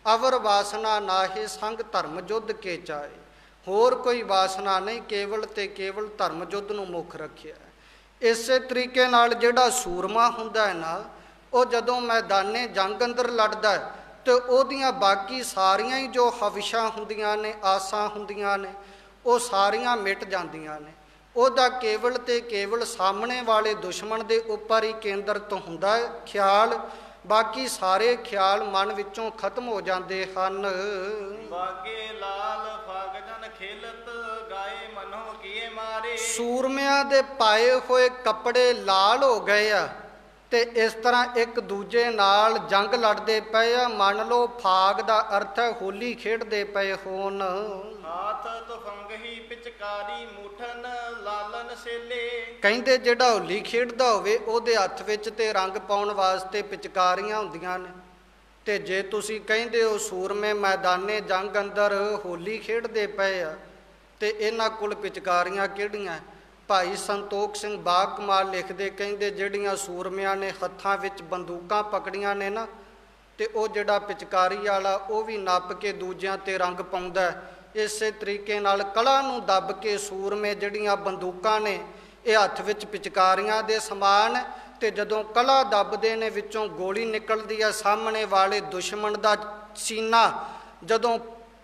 ਅਵਰ ਵਾਸਨਾ ਨਾਹੇ ਸੰਗ ਧਰਮ ਜੁੱਧ ਕੇ ਚਾਏ। ਹੋਰ ਕੋਈ ਵਾਸਨਾ ਨਹੀਂ, ਕੇਵਲ ਤੇ ਕੇਵਲ ਧਰਮ ਯੁੱਧ ਨੂੰ ਮੁੱਖ ਰੱਖਿਆ। ਇਸੇ ਤਰੀਕੇ ਨਾਲ ਜਿਹੜਾ ਸੂਰਮਾ ਹੁੰਦਾ ਹੈ ਨਾ, ਉਹ ਜਦੋਂ ਮੈਦਾਨੇ ਜੰਗ ਅੰਦਰ ਲੜਦਾ ਹੈ ਤੇ ਉਹਦੀਆਂ ਬਾਕੀ ਸਾਰੀਆਂ ਹੀ ਜੋ ਹਵਿਸ਼ਾਂ ਹੁੰਦੀਆਂ ਨੇ, ਆਸਾਂ ਹੁੰਦੀਆਂ ਨੇ, ਉਹ ਸਾਰੀਆਂ ਮਿਟ ਜਾਂਦੀਆਂ ਨੇ। ਉਹਦਾ ਕੇਵਲ ਤੇ ਕੇਵਲ ਸਾਹਮਣੇ ਵਾਲੇ ਦੁਸ਼ਮਣ ਦੇ ਉੱਪਰ ਹੀ ਕੇਂਦਰਿਤ ਹੁੰਦਾ ਹੈ ਖਿਆਲ। ਬਾਕੀ ਸਾਰੇ ਖਿਆਲ ਮਨ ਵਿੱਚੋਂ ਖਤਮ ਹੋ ਜਾਂਦੇ ਹਨ। ਸੂਰਮਿਆਂ ਦੇ ਪਾਏ ਹੋਏ ਕੱਪੜੇ ਲਾਲ ਹੋ ਗਏ ਆ ਤੇ ਇਸ ਤਰ੍ਹਾਂ ਇੱਕ ਦੂਜੇ ਨਾਲ ਜੰਗ ਲੜਦੇ ਪਏ ਆ। ਮੰਨ ਲਓ ਫਾਗ ਦਾ ਅਰਥ ਹੈ ਹੋਲੀ ਖੇਡਦੇ ਪਏ ਹੋਣ। ਕਹਿੰਦੇ ਜਿਹੜਾ ਹੋਲੀ ਖੇਡਦਾ ਹੋਵੇ ਉਹਦੇ ਹੱਥ ਵਿੱਚ ਤੇ ਰੰਗ ਪਾਉਣ ਵਾਸਤੇ ਪਿਚਕਾਰੀਆਂ ਹੁੰਦੀਆਂ ਨੇ। ਤੇ ਜੇ ਤੁਸੀਂ ਕਹਿੰਦੇ ਹੋ ਸੂਰਮੇ ਮੈਦਾਨੇ ਜੰਗ ਅੰਦਰ ਹੋਲੀ ਖੇਡਦੇ ਪਏ ਆ ਤੇ ਇਹਨਾਂ ਕੋਲ ਪਿਚਕਾਰੀਆਂ ਕਿਹੜੀਆਂ? ਭਾਈ ਸੰਤੋਖ ਸਿੰਘ ਬਾਗ ਕਮਾਲ ਲਿਖਦੇ, ਕਹਿੰਦੇ ਜਿਹੜੀਆਂ ਸੂਰਮਿਆਂ ਨੇ ਹੱਥਾਂ ਵਿੱਚ ਬੰਦੂਕਾਂ ਪਕੜੀਆਂ ਨੇ ਨਾ, ਤੇ ਉਹ ਜਿਹੜਾ ਪਿਚਕਾਰੀ ਵਾਲਾ ਉਹ ਵੀ ਨੱਪ ਕੇ ਦੂਜਿਆਂ ਤੇ ਰੰਗ ਪਾਉਂਦਾ, ਇਸੇ ਤਰੀਕੇ ਨਾਲ ਕਲਾ ਨੂੰ ਦੱਬ ਕੇ ਸੂਰਮੇ ਜਿਹੜੀਆਂ ਬੰਦੂਕਾਂ ਨੇ ਇਹ ਹੱਥ ਵਿੱਚ ਪਿਚਕਾਰੀਆਂ ਦੇ ਸਮਾਨ, ਤੇ ਜਦੋਂ ਕਲਾ ਦੱਬਦੇ ਨੇ ਵਿੱਚੋਂ ਗੋਲੀ ਨਿਕਲਦੀ ਹੈ, ਸਾਹਮਣੇ ਵਾਲੇ ਦੁਸ਼ਮਣ ਦਾ ਸੀਨਾ ਜਦੋਂ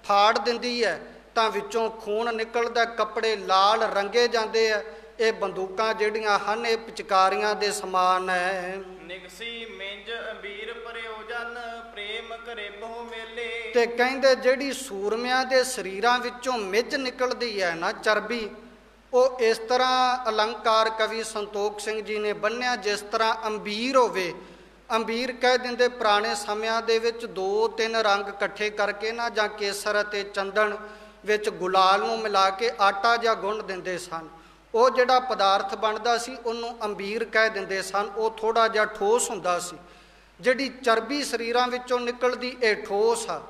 ਫਾੜ ਦਿੰਦੀ ਹੈ ਤਾਂ ਵਿੱਚੋਂ ਖੂਨ ਨਿਕਲਦਾ, ਕੱਪੜੇ ਲਾਲ ਰੰਗੇ ਜਾਂਦੇ ਆ। ਇਹ ਬੰਦੂਕਾਂ ਜਿਹੜੀਆਂ ਹਨ ਇਹ ਪਿਚਕਾਰੀਆਂ ਦੇ ਸਮਾਨ ਹੈ। ਨਿਗਸੀ ਮਿੰਜ ਅੰਬੀਰ ਪ੍ਰਯੋਜਨ ਪ੍ਰੇਮ ਘਰੇ ਬਹੁ ਮੇਲੇ। ਤੇ ਕਹਿੰਦੇ ਜਿਹੜੀ ਸੂਰਮਿਆਂ ਦੇ ਸਰੀਰਾਂ ਵਿੱਚੋਂ ਮਿੱਝ ਨਿਕਲਦੀ ਹੈ ਨਾ, ਚਰਬੀ, ਉਹ ਇਸ ਤਰ੍ਹਾਂ ਅਲੰਕਾਰ ਕਵੀ ਸੰਤੋਖ ਸਿੰਘ ਜੀ ਨੇ ਬੰਨਿਆ ਜਿਸ ਤਰ੍ਹਾਂ ਅੰਬੀਰ ਹੋਵੇ। ਅੰਬੀਰ ਕਹਿ ਦਿੰਦੇ ਪੁਰਾਣੇ ਸਮਿਆਂ ਦੇ ਵਿੱਚ 2-3 ਰੰਗ ਇਕੱਠੇ ਕਰਕੇ ਨਾ, ਜਾਂ ਕੇਸਰ ਅਤੇ ਚੰਦਨ ਵਿੱਚ ਗੁਲਾਲ ਨੂੰ ਮਿਲਾ ਕੇ ਆਟਾ ਜਾਂ ਗੁੰਨ ਦਿੰਦੇ ਸਨ। ਉਹ ਜਿਹੜਾ ਪਦਾਰਥ ਬਣਦਾ ਸੀ ਉਹਨੂੰ ਅੰਬੀਰ ਕਹਿ ਦਿੰਦੇ ਸਨ। ਉਹ ਥੋੜ੍ਹਾ ਜਿਹਾ ਠੋਸ ਹੁੰਦਾ ਸੀ। ਜਿਹੜੀ ਚਰਬੀ ਸਰੀਰਾਂ ਵਿੱਚੋਂ ਨਿਕਲਦੀ ਇਹ ਠੋਸ ਆ,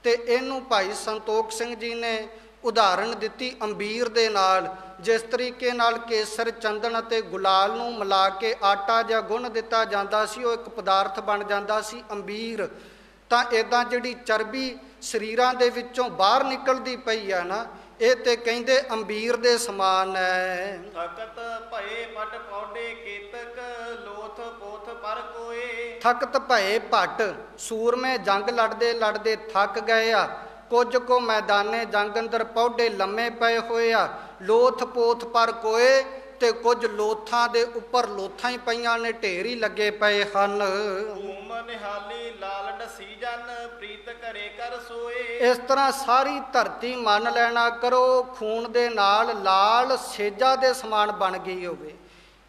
ਤੇ ਇਹਨੂੰ ਭਾਈ ਸੰਤੋਖ ਸਿੰਘ ਜੀ ਨੇ ਉਦਾਹਰਣ ਦਿੱਤੀ ਅੰਬੀਰ ਦੇ ਨਾਲ। ਜਿਸ ਤਰੀਕੇ ਨਾਲ ਕੇਸਰ, ਚੰਦਨ ਅਤੇ ਗੁਲਾਲ ਨੂੰ ਮਿਲਾ ਕੇ ਆਟਾ ਜਾਂ ਗੁੰਨ ਦਿੱਤਾ ਜਾਂਦਾ ਸੀ, ਉਹ ਇੱਕ ਪਦਾਰਥ ਬਣ ਜਾਂਦਾ ਸੀ ਅੰਬੀਰ। ਤਾਂ ਇੱਦਾਂ ਜਿਹੜੀ ਚਰਬੀ ਸਰੀਰਾਂ ਦੇ ਵਿੱਚੋਂ ਬਾਹਰ ਨਿਕਲਦੀ ਪਈ ਆ ਨਾ, ਇਹ ਤੇ ਕਹਿੰਦੇ ਅੰਬੀਰ ਦੇ ਸਮਾਨ ਹੈ। ਥਕਤ ਭਏ ਪਟ ਪੌਡੇ ਕੇਤਕ ਲੋਥ ਪੋਥ ਪਰ ਕੋਏ। ਥਕਤ ਭਏ ਭੱਟ, ਸੂਰਮੇ ਜੰਗ ਲੜਦੇ ਲੜਦੇ ਥੱਕ ਗਏ ਆ। ਕੁਝ ਕੋ ਮੈਦਾਨੇ ਜੰਗ ਅੰਦਰ ਪੌਡੇ ਲੰਮੇ ਪਏ ਹੋਏ ਆ। ਲੋਥ ਪੋਥ ਪਰ ਕੋਏ, ਤੇ ਕੁਝ ਲੋਥਾਂ ਦੇ ਉੱਪਰ ਲੋਥਾਂ ਹੀ ਪਈਆਂ ਨੇ, ਢੇਰ ਹੀ ਲੱਗੇ ਪਏ ਹਨ। ਧੂਮ ਨਿਹਾਲੀ ਲਾਲ ਡਸੀ ਜਨ ਪ੍ਰੀਤ ਘਰੇ ਕਰ ਸੋਏ। ਇਸ ਤਰ੍ਹਾਂ ਸਾਰੀ ਧਰਤੀ ਮੰਨ ਲੈਣਾ ਕਰੋ ਖੂਨ ਦੇ ਨਾਲ ਲਾਲ ਸੇਜਾ ਦੇ ਸਮਾਨ ਬਣ ਗਈ ਹੋਵੇ।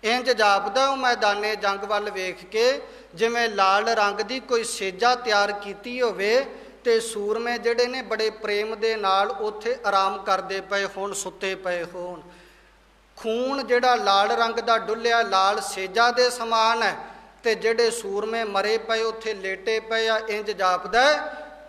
ਇੰਜ ਜਾਪਦਾ ਉਹ ਮੈਦਾਨੇ ਜੰਗ ਵੱਲ ਵੇਖ ਕੇ ਜਿਵੇਂ ਲਾਲ ਰੰਗ ਦੀ ਕੋਈ ਸੇਜਾ ਤਿਆਰ ਕੀਤੀ ਹੋਵੇ, ਤੇ ਸੂਰਮੇ ਜਿਹੜੇ ਨੇ ਬੜੇ ਪ੍ਰੇਮ ਦੇ ਨਾਲ ਉੱਥੇ ਆਰਾਮ ਕਰਦੇ ਪਏ ਹੋਣ, ਸੁੱਤੇ ਪਏ ਹੋਣ। ਖੂਨ ਜਿਹੜਾ ਲਾਲ ਰੰਗ ਦਾ ਡੁੱਲਿਆ ਲਾਲ ਸੇਜਾ ਦੇ ਸਮਾਨ ਹੈ, ਤੇ ਜਿਹੜੇ ਸੂਰਮੇ ਮਰੇ ਪਏ ਉੱਥੇ ਲੇਟੇ ਪਏ ਆ। ਇੰਜ ਜਾਪਦਾ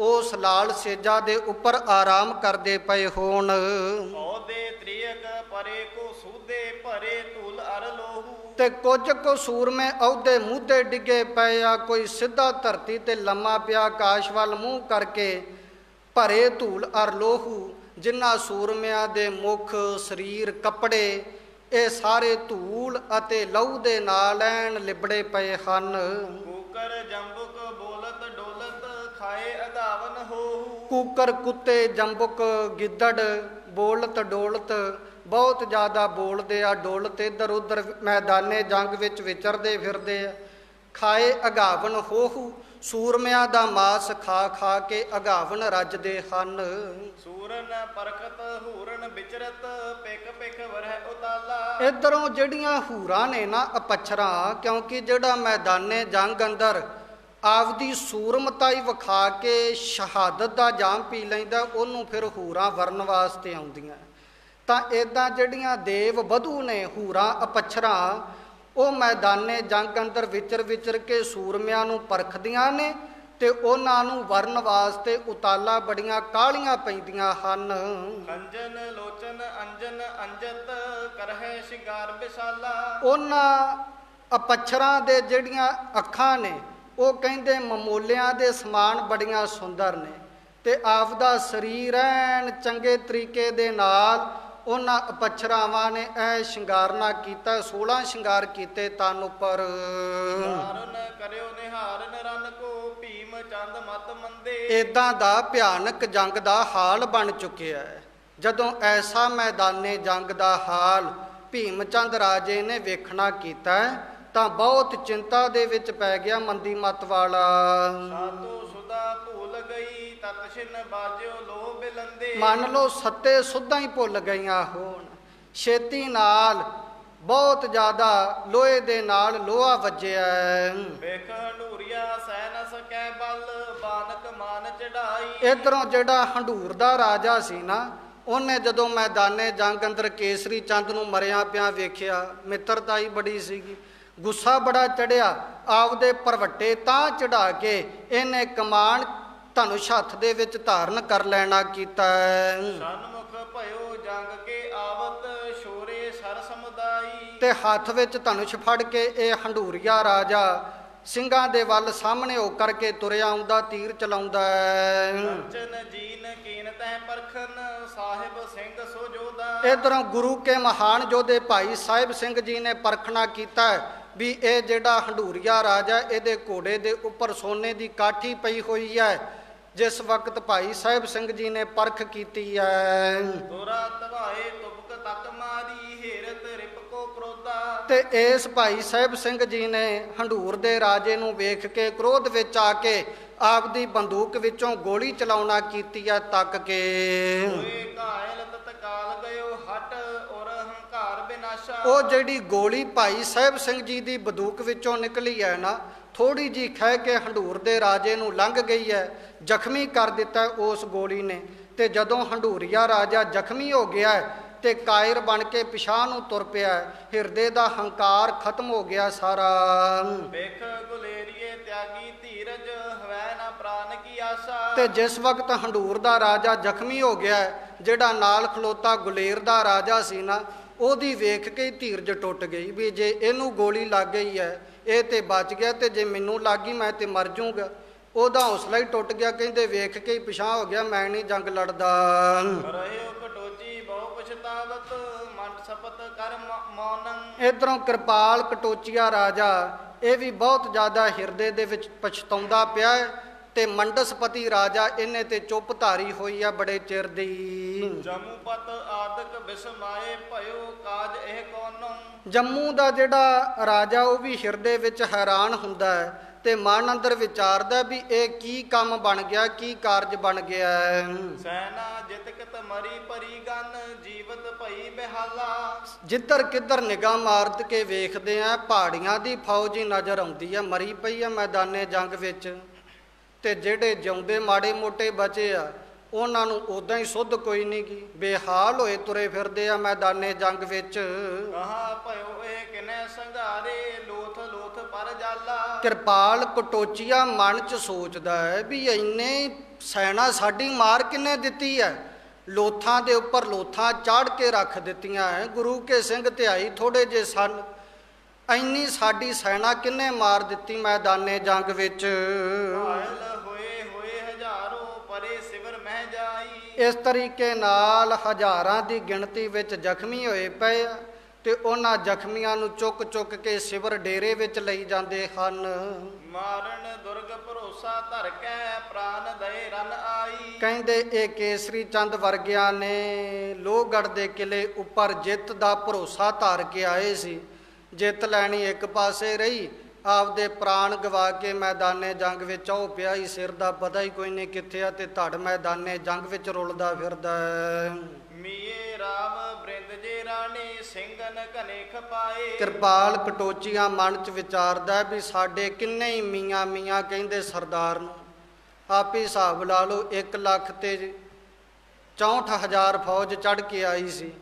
ਉਸ ਲਾਲ ਸੇਜਾ ਦੇ ਉੱਪਰ ਆਰਾਮ ਕਰਦੇ ਪਏ ਹੋਣ। ਉਹਦੇ ਤ੍ਰਿਯਕ ਪਰੇ ਕੋ ਸੂਦੇ ਭਰੇ ਧੂਲ ਅਰ ਲੋਹੂ। ਤੇ ਕੁਝ ਕੁ ਸੂਰਮੇ ਅਹੁਦੇ ਮੂੰਹ ਤੇ ਡਿੱਗੇ ਪਏ ਆ, ਕੋਈ ਸਿੱਧਾ ਧਰਤੀ ਤੇ ਲੰਮਾ ਪਿਆ ਆਕਾਸ਼ ਵੱਲ ਮੂੰਹ ਕਰਕੇ। ਭਰੇ ਧੂਲ ਅਰ ਲੋਹੂ, ਜਿਨ੍ਹਾਂ ਸੂਰਮਿਆਂ ਦੇ ਮੁੱਖ, ਸਰੀਰ, ਕੱਪੜੇ ਇਹ ਸਾਰੇ ਧੂਲ ਅਤੇ ਲਹੂ ਦੇ ਨਾਲ ਐਨ ਲਿਬੜੇ ਪਏ ਹਨ। ਕੂਕਰ ਜੰਬੁਕ ਬੋਲਤ ਡੋਲਤ ਖਾਏ ਅਧਾਵਨ ਹੋਹੂ। ਕੂਕਰ, ਕੁੱਤੇ, ਜੰਬੁਕ, ਗਿੱਦੜ ਬੋਲਤ ਡੋਲਤ ਬਹੁਤ ਜ਼ਿਆਦਾ ਬੋਲਦੇ ਆ, ਡੋਲਤ ਇੱਧਰ ਉੱਧਰ ਮੈਦਾਨੇ ਜੰਗ ਵਿੱਚ ਵਿਚਰਦੇ ਫਿਰਦੇ ਆ। ਖਾਏ ਅਗਾਵਨ ਹੋਹੂ, ਸੂਰਮਿਆਂ ਦਾ ਮਾਸ ਖਾ ਖਾ ਕੇ ਅਗਾਵਨ ਰੱਜਦੇ ਹਨ। Suran ਪਰਖਤ ਹੂਰਨ ਵਿਚਰਤ pick pick ਵਰਹਿ ਉਤਾਲਾ। ਇੱਧਰੋਂ ਜਿਹੜੀਆਂ ਹੂਰਾਂ ਨੇ ਨਾ ਅਪੱਛਰਾਂ, ਕਿਉਂਕਿ ਜਿਹੜਾ ਮੈਦਾਨੇ ਜੰਗ ਅੰਦਰ ਆਪਦੀ ਸੂਰਮਤਾ ਹੀ ਵਿਖਾ ਕੇ ਸ਼ਹਾਦਤ ਦਾ ਜਾਮ ਪੀ ਲੈਂਦਾ, ਉਹਨੂੰ ਫਿਰ ਹੂਰਾਂ ਵਰਨ ਵਾਸਤੇ ਆਉਂਦੀਆਂ। ਤਾਂ ਇੱਦਾਂ ਜਿਹੜੀਆਂ ਦੇਵ ਵਧੂ ਨੇ ਹੂਰਾਂ ਅਪੱਛਰਾਂ, ਉਹ ਮੈਦਾਨੇ ਜੰਗ ਅੰਦਰ ਵਿਚਰ ਵਿਚਰ ਕੇ ਸੂਰਮਿਆਂ ਨੂੰ ਪਰਖਦੀਆਂ ਨੇ, ਤੇ ਉਹਨਾਂ ਨੂੰ ਵਰਨ ਵਾਸਤੇ ਉਤਾਲਾ ਬੜੀਆਂ ਕਾਹਲੀਆਂ ਪੈਂਦੀਆਂ ਹਨ। ਅੰਜਨ ਲੋਚਨ ਅੰਜਨ ਅੰਜਤ ਕਰਹਿ ਸ਼ਿੰਗਾਰ ਵਿਸ਼ਾਲਾ। ਉਹਨਾਂ ਅਪੱਛਰਾਂ ਦੇ ਜਿਹੜੀਆਂ ਅੱਖਾਂ ਨੇ ਉਹ ਕਹਿੰਦੇ ਮਮੋਲਿਆਂ ਦੇ ਸਮਾਨ ਬੜੀਆਂ ਸੁੰਦਰ ਨੇ, ਤੇ ਆਪਦਾ ਸਰੀਰ ਐਨ ਚੰਗੇ ਤਰੀਕੇ ਦੇ ਨਾਲ ਉਹਨਾਂ ਅਪੱਛਰਾਵਾਂ ਨੇ ਇਹ ਸ਼ਿੰਗਾਰਨਾ ਕੀਤਾ। 16 ਸ਼ਿੰਗਾਰ ਕੀਤੇ ਤਨ ਉੱਪਰ। ਕਰਿਓ ਨਿਹਾਰਨ ਰਨ ਕੋ ਭੀਮ ਚੰਦ ਮਤ ਮੰਦੇ। ਇਦਾਂ ਦਾ ਭਿਆਨਕ ਜੰਗ ਦਾ ਹਾਲ ਬਣ ਚੁੱਕਿਆ ਹੈ। ਜਦੋਂ ਐਸਾ ਮੈਦਾਨੇ ਜੰਗ ਦਾ ਹਾਲ ਭੀਮ ਚੰਦ ਰਾਜੇ ਨੇ ਵੇਖਣਾ ਕੀਤਾ ਤਾਂ ਬਹੁਤ ਚਿੰਤਾ ਦੇ ਵਿੱਚ ਪੈ ਗਿਆ ਮੰਦੀ ਮਤ ਵਾਲਾ। ਸਾਤੋ ਸੁਦਾ ਭੁੱਲ ਗਈ ਤਤ ਛਿਨ ਬਾਜਿਓ ਲੋਹ ਬਿਲੰਦੇ। ਮੰਨ ਲਓ ਸੱਤੇ ਸੁੱਧਾਂ ਹੀ ਭੁੱਲ ਗਈਆਂ ਹੋਣ, ਛੇਤੀ ਨਾਲ ਬਹੁਤ ਜ਼ਿਆਦਾ ਲੋਹੇ ਦੇ ਨਾਲ ਲੋਹਾ ਵੱਜਿਆ। ਵੇਖ ਹੰਡੂਰੀਆ ਸਹਿ ਨ ਸਕੈ ਬਲ ਬਾਨਕ ਮਾਨ ਚੜਾਈ। ਇੱਧਰੋਂ ਜਿਹੜਾ ਹੰਡੂਰ ਦਾ ਰਾਜਾ ਸੀ ਨਾ, ਉਹਨੇ ਜਦੋਂ ਮੈਦਾਨੇ ਜੰਗ ਅੰਦਰ ਕੇਸਰੀ ਚੰਦ ਨੂੰ ਮਰਿਆ ਪਿਆ ਵੇਖਿਆ, ਮਿੱਤਰਤਾ ਹੀ ਬੜੀ ਸੀਗੀ, ਗੁੱਸਾ ਬੜਾ ਚੜਿਆ। ਆਪਦੇ ਪਰਵੱਟੇ ਤਾਂ ਚੜਾ ਕੇ ਇਹਨੇ ਕਮਾਨ ਧਨੁਸ਼ ਹੱਥ ਦੇ ਵਿੱਚ ਧਾਰਨ ਕਰ ਲੈਣਾ ਕੀਤਾ। ਸਨਮੁਖ ਭਇਓ ਜੰਗ ਕੇ ਆਵਤ ਸ਼ੋਰੇ ਸਰ ਸਮੁਦਾਈ। ਤੇ ਹੱਥ ਵਿੱਚ ਧਨੁਸ਼ ਫੜ ਕੇ ਇਹ ਹੰਡੂਰੀਆ ਰਾਜਾ ਸਿੰਘਾਂ ਦੇ ਵੱਲ ਸਾਹਮਣੇ ਹੋ ਕਰਕੇ ਤੁਰਿਆ ਆਉਂਦਾ, ਤੀਰ ਚਲਾਉਂਦਾ ਹੈ। ਅਰਜਨ ਜੀਨ ਕੀਨ ਤੈ ਪਰਖਨ ਸਾਹਿਬ ਸਿੰਘ ਸੋ ਜੋਦਾ। ਇਧਰੋਂ ਗੁਰੂ ਕੇ ਮਹਾਨ ਯੋਧੇ ਭਾਈ ਸਾਹਿਬ ਸਿੰਘ ਜੀ ਨੇ ਪਰਖਣਾ ਕੀਤਾ ਵੀ ਇਹ ਜਿਹੜਾ ਹੰਡੂਰੀਆ ਰਾਜਾ, ਇਹਦੇ ਘੋੜੇ ਦੇ ਉੱਪਰ ਸੋਨੇ ਦੀ ਕਾਠੀ ਪਈ ਹੋਈ ਹੈ। ਜਿਸ ਵਕਤ ਭਾਈ ਸਾਹਿਬ ਸਿੰਘ ਜੀ ਨੇ ਪਰਖ ਕੀਤੀ ਹੈ, ਦੋਰਾ ਤਵਾਏ ਤੁਬਕ ਤੱਕ ਮਾਰੀ ਹੇਰਤ ਰਿਪਕੋ ਕ੍ਰੋਧਾ। ਤੇ ਇਸ ਭਾਈ ਸਾਹਿਬ ਸਿੰਘ ਜੀ ਨੇ ਹੰਡੂਰ ਦੇ ਰਾਜੇ ਨੂੰ ਵੇਖ ਕੇ ਕ੍ਰੋਧ ਵਿੱਚ ਆ ਕੇ ਆਪਦੀ ਬੰਦੂਕ ਵਿੱਚੋਂ ਗੋਲੀ ਚਲਾਉਣਾ ਕੀਤੀ ਹੈ ਤੱਕ ਕੇ। ਹੋਏ ਘਾਇਲ ਤਤਕਾਲ ਗਇਓ ਹਟ ਔਰ ਹੰਕਾਰ ਬਿਨਾਸ਼ਾ। ਉਹ ਜਿਹੜੀ ਗੋਲੀ ਭਾਈ ਸਾਹਿਬ ਸਿੰਘ ਜੀ ਦੀ ਬੰਦੂਕ ਵਿੱਚੋਂ ਨਿਕਲੀ ਹੈ ਨਾ, ਥੋੜੀ ਜੀ ਖਹਿ ਕੇ ਹੰਡੂਰ ਦੇ ਰਾਜੇ ਨੂੰ ਲੰਘ ਗਈ ਹੈ, ਜ਼ਖਮੀ ਕਰ ਦਿੱਤਾ ਉਸ ਗੋਲੀ ਨੇ। ਤੇ ਜਦੋਂ ਹੰਡੂਰੀਆ ਰਾਜਾ ਜ਼ਖਮੀ ਹੋ ਗਿਆ ਤੇ ਕਾਇਰ ਬਣ ਕੇ ਪਿਛਾਂਹ ਨੂੰ ਤੁਰ ਪਿਆ, ਹਿਰਦੇ ਦਾ ਹੰਕਾਰ ਖਤਮ ਹੋ ਗਿਆ ਸਾਰਾ। ਵੇਖ ਗੁਲੇਰੀਏ ਤਿਆਗੀ ਧੀਰਜ ਹਵੈ ਨਾ ਪ੍ਰਾਨ ਕੀ ਆਸਾ। ਤੇ ਜਿਸ ਵਕਤ ਹੰਡੂਰ ਦਾ ਰਾਜਾ ਜ਼ਖਮੀ ਹੋ ਗਿਆ, ਜਿਹੜਾ ਨਾਲ ਖਲੋਤਾ ਗੁਲੇਰ ਦਾ ਰਾਜਾ ਸੀ ਨਾ, ਉਹਦੀ ਵੇਖ ਕੇ ਧੀਰਜ ਟੁੱਟ ਗਈ ਵੀ ਜੇ ਇਹਨੂੰ ਗੋਲੀ ਲੱਗ ਗਈ ਹੈ ਇਹ ਤੇ ਬਚ ਗਿਆ, ਤੇ ਜੇ ਮੈਨੂੰ ਲੱਗ ਗਈ ਮੈਂ ਤੇ ਮਰ ਜਾਊਂਗਾ। ਉਹਦਾ ਹੌਸਲਾ ਹੀ ਟੁੱਟ ਗਿਆ, ਕਹਿੰਦੇ ਵੇਖ ਕੇ ਹੀ ਪਿਛਾਂਹ ਹੋ ਗਿਆ, ਮੈਂ ਨਹੀਂ ਜੰਗ ਲੜਦਾ। ਰਹਿਓ ਕਟੋਚੀ ਬਹੁ ਪਛਤਾਵਤ ਮੰਡ ਸਪਤ ਕਰ ਮੌਨੰ। ਇਧਰੋਂ ਕਿਰਪਾਲ ਕਟੋਚੀਆ ਰਾਜਾ, ਇਹ ਵੀ ਬਹੁਤ ਜ਼ਿਆਦਾ ਹਿਰਦੇ ਦੇ ਵਿੱਚ ਪਛਤਾਉਂਦਾ ਪਿਆ ਹੈ। ਤੇ ਮੰਡਸਪਤੀ ਰਾਜਾ, ਇਹਨੇ ਤੇ ਚੁੱਪ ਧਾਰੀ ਹੋਈ ਆ ਬੜੇ ਚਿਰ ਦੀ। ਜੰਮੂਪਤ ਆਦਿਕ ਬਿਸਮਾਏ ਭਇਓ ਕਾਜ ਇਹ ਕੋਨੋਂ। ਜੰਮੂ ਦਾ ਜਿਹੜਾ ਰਾਜਾ ਉਹ ਵੀ ਹਿਰਦੇ ਵਿੱਚ ਹੈਰਾਨ ਹੁੰਦਾ ਹੈ ਤੇ ਮਨ ਅੰਦਰ ਵਿਚਾਰਦਾ ਵੀ ਇਹ ਕੀ ਕੰਮ ਬਣ ਗਿਆ, ਕੀ ਕਾਰਜ ਬਣ ਗਿਆ ਹੈ। ਸੈਨਾ ਜਿਤਕਤ ਮਰੀ ਪਰੀ ਗਨ ਜੀਵਤ ਭਈ ਬਿਹਾਲਾ। ਜਿੱਧਰ ਕਿੱਧਰ ਨਿਗਾਹ ਮਾਰਤ ਕੇ ਵੇਖਦੇ ਆ, ਪਹਾੜੀਆਂ ਦੀ ਫੌਜ ਹੀ ਨਜ਼ਰ ਆਉਂਦੀ ਆ, ਮਰੀ ਪਈ ਆ ਮੈਦਾਨੇ ਜੰਗ ਵਿੱਚ। ਤੇ ਜਿਹੜੇ ਜਿਉਂਦੇ ਮਾੜੇ ਮੋਟੇ ਬਚੇ ਆ, ਉਹਨਾਂ ਨੂੰ ਉਦਾਂ ਹੀ ਸੁੱਧ ਕੋਈ ਨਹੀਂ ਗੀ, ਬੇਹਾਲ ਹੋਏ ਤੁਰੇ ਫਿਰਦੇ ਆ ਮੈਦਾਨੇ ਜੰਗ ਵਿੱਚ। ਕਹਾ ਭਇਓ ਇਹ ਕਿਨੇ ਸੰਘਾਰੇ ਲੋਥ ਲੋਥ ਪਰ ਜਾਲਾ। ਕਿਰਪਾਲ ਕਟੋਚੀਆ ਮਨ 'ਚ ਸੋਚਦਾ ਹੈ ਵੀ ਇੰਨੇ ਸੈਨਾ ਸਾਡੀ ਮਾਰ ਕਿੰਨੇ ਦਿੱਤੀ ਹੈ, ਲੋਥਾਂ ਦੇ ਉੱਪਰ ਲੋਥਾਂ ਚਾੜ ਕੇ ਰੱਖ ਦਿੱਤੀਆਂ ਹੈ, ਗੁਰੂ ਕੇ ਸਿੰਘ ਧਿਆਈ ਥੋੜੇ ਜੇ ਸਨ, ਇੰਨੀ ਸਾਡੀ ਸੈਨਾ ਕਿੰਨੇ ਮਾਰ ਦਿੱਤੀ ਮੈਦਾਨੇ ਜੰਗ ਵਿੱਚ। ਇਸ ਤਰੀਕੇ ਨਾਲ ਹਜ਼ਾਰਾਂ ਦੀ ਗਿਣਤੀ ਵਿੱਚ ਜ਼ਖਮੀ ਹੋਏ ਪਏ ਆ ਤੇ ਉਹਨਾਂ ਜ਼ਖਮੀਆਂ ਨੂੰ ਚੁੱਕ ਚੁੱਕ ਕੇ ਸਿਵਰ ਡੇਰੇ ਵਿੱਚ ਲਈ ਜਾਂਦੇ ਹਨ। ਮਾਰਨ ਦੁਰਗ ਭਰੋਸਾ ਧਰ ਕੇ ਪ੍ਰਾਨ ਦਏ ਰਨ ਆਈ। ਕਹਿੰਦੇ ਇਹ ਕੇਸਰੀ ਚੰਦ ਵਰਗਿਆਂ ਨੇ ਲੋਹਗੜ੍ਹ ਦੇ ਕਿਲੇ ਉੱਪਰ ਜਿੱਤ ਦਾ ਭਰੋਸਾ ਧਾਰ ਕੇ ਆਏ ਸੀ। ਜਿੱਤ ਲੈਣੀ ਇੱਕ ਪਾਸੇ ਰਹੀ, ਆਪਦੇ ਪ੍ਰਾਣ ਗਵਾ ਕੇ ਮੈਦਾਨੇ ਜੰਗ ਵਿੱਚ ਉਹ ਪਿਆ ਹੀ, ਸਿਰ ਦਾ ਪਤਾ ਹੀ ਕੋਈ ਨਹੀਂ ਕਿੱਥੇ ਆ, ਤੇ ਧੜ ਮੈਦਾਨੇ ਜੰਗ ਵਿੱਚ ਰੁਲਦਾ ਫਿਰਦਾ। ਮੀਏ ਰਾਮ ਬ੍ਰਿੰਦ ਜੇ ਰਾਣੀ ਸਿੰਘਨ ਘਨੇ ਖਪਾਏ। ਕਿਰਪਾਲ ਕਟੋਚੀਆਂ ਮਨ 'ਚ ਵਿਚਾਰਦਾ ਵੀ ਸਾਡੇ ਕਿੰਨੇ ਹੀ ਮੀਆਂ ਮੀਆਂ ਕਹਿੰਦੇ ਸਰਦਾਰ ਨੂੰ, ਆਪੇ ਹਿਸਾਬ ਲਾ ਲਓ 1,64,000 ਫੌਜ ਚੜ੍ਹ ਕੇ ਆਈ ਸੀ।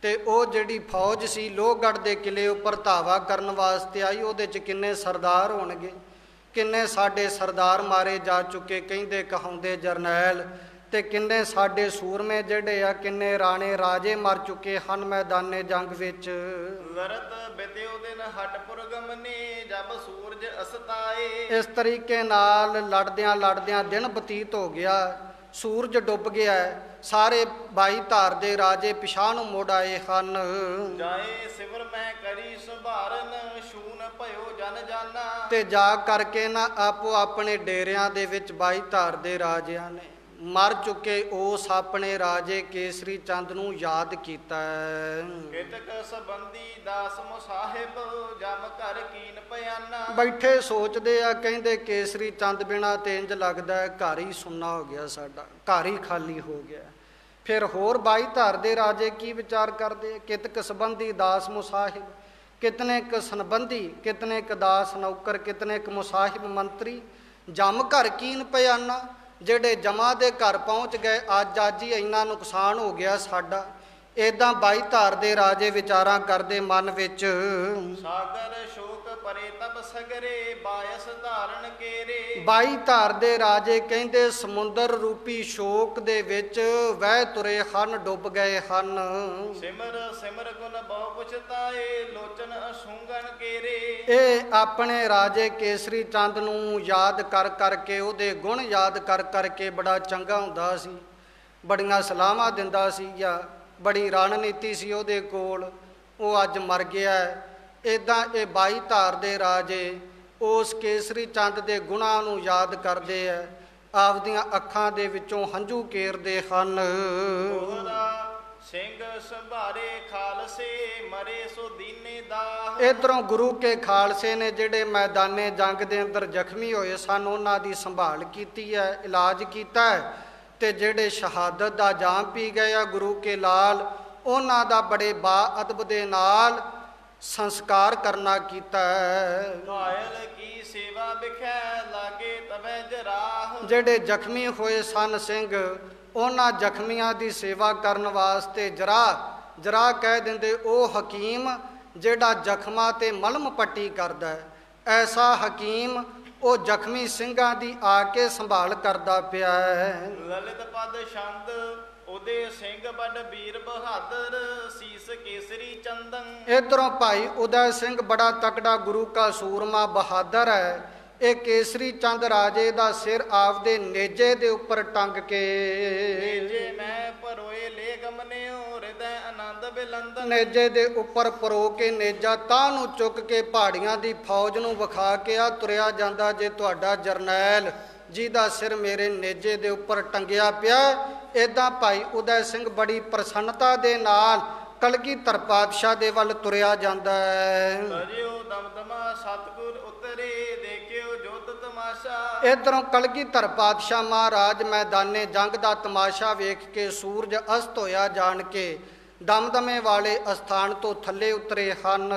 ਤੇ ਉਹ ਜਿਹੜੀ ਫੌਜ ਸੀ ਲੋਹਗੜ੍ਹ ਦੇ ਕਿਲੇ ਉੱਪਰ ਧਾਵਾ ਕਰਨ ਵਾਸਤੇ ਆਈ, ਉਹਦੇ 'ਚ ਕਿੰਨੇ ਸਰਦਾਰ ਹੋਣਗੇ, ਕਿੰਨੇ ਸਾਡੇ ਸਰਦਾਰ ਮਾਰੇ ਜਾ ਚੁੱਕੇ ਕਹਿੰਦੇ ਕਹਾਉਂਦੇ ਜਰਨੈਲ, ਤੇ ਕਿੰਨੇ ਸਾਡੇ ਸੂਰਮੇ ਜਿਹੜੇ ਆ, ਕਿੰਨੇ ਰਾਣੇ ਰਾਜੇ ਮਰ ਚੁੱਕੇ ਹਨ ਮੈਦਾਨੇ ਜੰਗ ਵਿੱਚ। ਲਰਤ ਬਿਤਿਓ ਦਿਨ ਹਟਪੁਰ ਗਮਨੇ ਜਬ ਸੂਰਜ ਅਸਤਾਏ। ਇਸ ਤਰੀਕੇ ਨਾਲ ਲੜਦਿਆਂ ਲੜਦਿਆਂ ਦਿਨ ਬਤੀਤ ਹੋ ਗਿਆ, ਸੂਰਜ ਡੁੱਬ ਗਿਆ, ਸਾਰੇ 22 ਧਾਰ ਦੇ ਰਾਜੇ ਪਿਛਾਂਹ ਨੂੰ ਮੁੜ ਆਏ ਹਨ। ਜਾਏ ਸਿਵਰ ਮੈਂ ਕਰੀ ਸੰਭਾਰਨ ਸ਼ੂਨ ਭਇਓ ਜਨ ਜਾਨਾ। ਤੇ ਜਾ ਕਰਕੇ ਨਾ ਆਪੋ ਆਪਣੇ ਡੇਰਿਆਂ ਦੇ ਵਿੱਚ 22 ਧਾਰ ਦੇ ਰਾਜਿਆਂ ਨੇ ਮਰ ਚੁੱਕੇ ਉਸ ਆਪਣੇ ਰਾਜੇ ਕੇਸਰੀ ਚੰਦ ਨੂੰ ਯਾਦ ਕੀਤਾ ਹੈ। ਕਿਤਕ ਸੰਬੰਧੀ ਦਾਸ ਮੁਸਾਹਿਬ ਜਮ ਘਰ ਕੀਨ ਪਿਆਨਾ। ਬੈਠੇ ਸੋਚਦੇ ਆ, ਕਹਿੰਦੇ ਕੇਸਰੀ ਚੰਦ ਬਿਨਾ ਤੇ ਇੰਜ ਲੱਗਦਾ ਹੈ ਘਰ ਹੀ ਸੁੰਨਾ ਹੋ ਗਿਆ, ਸਾਡਾ ਘਰ ਹੀ ਖਾਲੀ ਹੋ ਗਿਆ। ਫਿਰ ਹੋਰ 22 ਧਾਰ ਦੇ ਰਾਜੇ ਕੀ ਵਿਚਾਰ ਕਰਦੇ, ਕਿਤਕ ਸੰਬੰਧੀ ਦਾਸ ਮੁਸਾਹਿਬ, ਕਿਤਨੇ ਕ ਸੰਬੰਧੀ, ਕਿਤਨੇ ਕ ਦਾਸ ਨੌਕਰ, ਕਿਤਨੇ ਕ ਮੁਸਾਹਿਬ ਮੰਤਰੀ, ਜਮ ਘਰ ਕੀਨ ਪਿਆਨਾ। ਜਿਹੜੇ ਜਮਾਂ ਦੇ ਘਰ ਪਹੁੰਚ ਗਏ, ਅੱਜ ਹੀ ਇੰਨਾ ਨੁਕਸਾਨ ਹੋ ਗਿਆ ਸਾਡਾ, ਇਦਾਂ 22 ਧਾਰ ਦੇ ਰਾਜੇ ਵਿਚਾਰਾਂ ਕਰਦੇ ਮਨ ਵਿੱਚ। ਸਾਗਰ ਸ਼ੋਕ ਪਰੇ ਤਬ ਸਗਰੇ ਬਾਇਸ ਧਾਰਨ ਕੇਰੇ। 22 ਧਾਰ ਦੇ ਰਾਜੇ ਕਹਿੰਦੇ ਸਮੁੰਦਰ ਰੂਪੀ ਸ਼ੋਕ ਦੇ ਵਿੱਚ ਵਹਿ ਤੁਰੇ ਹਨ, ਡੁੱਬ ਗਏ ਹਨ। ਸਿਮਰ ਸਿਮਰ ਗੁਣ ਬਹੁ ਪੁਛਤਾਏ ਲੋਚਨ ਅਸੂੰਗਨ ਕੇਰੇ। ਇਹ ਆਪਣੇ ਰਾਜੇ ਕੇਸਰੀ ਚੰਦ ਨੂੰ ਯਾਦ ਕਰ ਕਰਕੇ, ਉਹਦੇ ਗੁਣ ਯਾਦ ਕਰ ਕਰਕੇ ਬੜਾ ਚੰਗਾ ਹੁੰਦਾ ਸੀ, ਬੜੀਆਂ ਸਲਾਹਾਂ ਦਿੰਦਾ ਸੀ, ਜਾਂ ਬੜੀ ਰਣਨੀਤੀ ਸੀ ਉਹਦੇ ਕੋਲ। ਉਹ ਅੱਜ ਮਰ ਗਿਆ। ਇੱਦਾਂ ਇਹ 22 ਧਾਰ ਦੇ ਰਾਜੇ ਉਸ ਕੇਸਰੀ ਚੰਦ ਦੇ ਗੁਣਾਂ ਨੂੰ ਯਾਦ ਕਰਦੇ ਹੈ, ਆਪਦੀਆਂ ਅੱਖਾਂ ਦੇ ਵਿੱਚੋਂ ਹੰਝੂ ਕੇਰਦੇ ਹਨ। ਸਿੰਘ ਸੰਭਾਰੇ ਖਾਲਸੇ ਮਰੇ ਸੋ ਦੀਨੇ ਦਾ। ਇਧਰੋਂ ਗੁਰੂ ਕੇ ਖਾਲਸੇ ਨੇ ਜਿਹੜੇ ਮੈਦਾਨੇ ਜੰਗ ਦੇ ਅੰਦਰ ਜ਼ਖਮੀ ਹੋਏ ਸਨ, ਉਹਨਾਂ ਦੀ ਸੰਭਾਲ ਕੀਤੀ ਹੈ, ਇਲਾਜ ਕੀਤਾ ਹੈ। ਤੇ ਜਿਹੜੇ ਸ਼ਹਾਦਤ ਦਾ ਜਾਮ ਪੀ ਗਏ ਆ ਗੁਰੂ ਕੇ ਲਾਲ, ਉਹਨਾਂ ਦਾ ਬੜੇ ਬਾਅਦਬ ਦੇ ਨਾਲ ਸੰਸਕਾਰ ਕਰਨਾ ਕੀਤਾ ਹੈ। ਘਾਇਲ ਕੀ ਸੇਵਾ ਬਿਖੈ ਲਾਗੇ ਤਬੈ ਜਰਾਹ। ਜਿਹੜੇ ਜ਼ਖਮੀ ਹੋਏ ਸਨ ਸਿੰਘ, ਉਹਨਾਂ ਜ਼ਖਮੀਆਂ ਦੀ ਸੇਵਾ ਕਰਨ ਵਾਸਤੇ ਜਰਾ ਕਹਿ ਦਿੰਦੇ ਉਹ ਹਕੀਮ ਜਿਹੜਾ ਜ਼ਖਮਾਂ ਤੇ ਮਲਮ ਪੱਟੀ ਕਰਦਾ ਹੈ। ਐਸਾ ਹਕੀਮ ਉਹ ਜ਼ਖਮੀ ਸਿੰਘਾਂ ਦੀ ਆ ਕੇ ਸੰਭਾਲ ਕਰਦਾ ਪਿਆ ਹੈ। ਲਲਿਤ ਪਦ ਛੰਦ ਉਹਦੇ ਸਿੰਘ ਵੱਡ ਵੀਰ ਬਹਾਦਰ ਸੀਸ ਕੇਸਰੀ ਚੰਦਨ। ਇਧਰੋਂ ਭਾਈ ਉਦੈ ਸਿੰਘ ਬੜਾ ਤਕੜਾ ਗੁਰੂ ਕਾ ਸੂਰਮਾ ਬਹਾਦਰ ਹੈ। ਇਹ ਕੇਸਰੀ ਚੰਦ ਰਾਜੇ ਦਾ ਸਿਰ ਆਪਦੇ ਨੇਜੇ ਦੇ ਉੱਪਰ ਟੰਗ ਕੇ, ਨੇਜੇ ਮੈਂ ਪਰੋਏ ਲੈ ਗਮਨਿਓ ਹਿਰਦੈ ਆਨੰਦ ਬਿਲੰਦਨ। ਨੇਜੇ ਦੇ ਉੱਪਰ ਪਰੋ ਕੇ ਨੇਜਾ ਤਾਂ ਨੂੰ ਚੁੱਕ ਕੇ ਪਹਾੜੀਆਂ ਦੀ ਫੌਜ ਨੂੰ ਵਿਖਾ ਕੇ ਆ ਤੁਰਿਆ ਜਾਂਦਾ, ਜੇ ਤੁਹਾਡਾ ਜਰਨੈਲ ਜਿਹਦਾ ਸਿਰ ਮੇਰੇ ਨੇਜੇ ਦੇ ਉੱਪਰ ਟੰਗਿਆ ਪਿਆ। ਇੱਦਾਂ ਭਾਈ ਉਦੈ ਸਿੰਘ ਬੜੀ ਪ੍ਰਸੰਨਤਾ ਦੇ ਨਾਲ ਕਲਗੀਧਰ ਪਾਤਸ਼ਾਹ ਦੇ ਵੱਲ ਤੁਰਿਆ ਜਾਂਦਾ ਹੈ। ਦਮਦਮਾ ਸਤਿਗੁਰ ਉਤਰੇ ਦੇਖਿਓ ਜੋਤ ਤਮਾਸ਼ਾ। ਇਧਰੋਂ ਕਲਗੀਧਰ ਪਾਤਸ਼ਾਹ ਮਹਾਰਾਜ ਮੈਦਾਨੇ ਜੰਗ ਦਾ ਤਮਾਸ਼ਾ ਵੇਖ ਕੇ ਸੂਰਜ ਅਸਤ ਹੋਇਆ ਜਾਣ ਕੇ ਦਮਦਮੇ ਵਾਲੇ ਅਸਥਾਨ ਤੋਂ ਥੱਲੇ ਉਤਰੇ ਹਨ।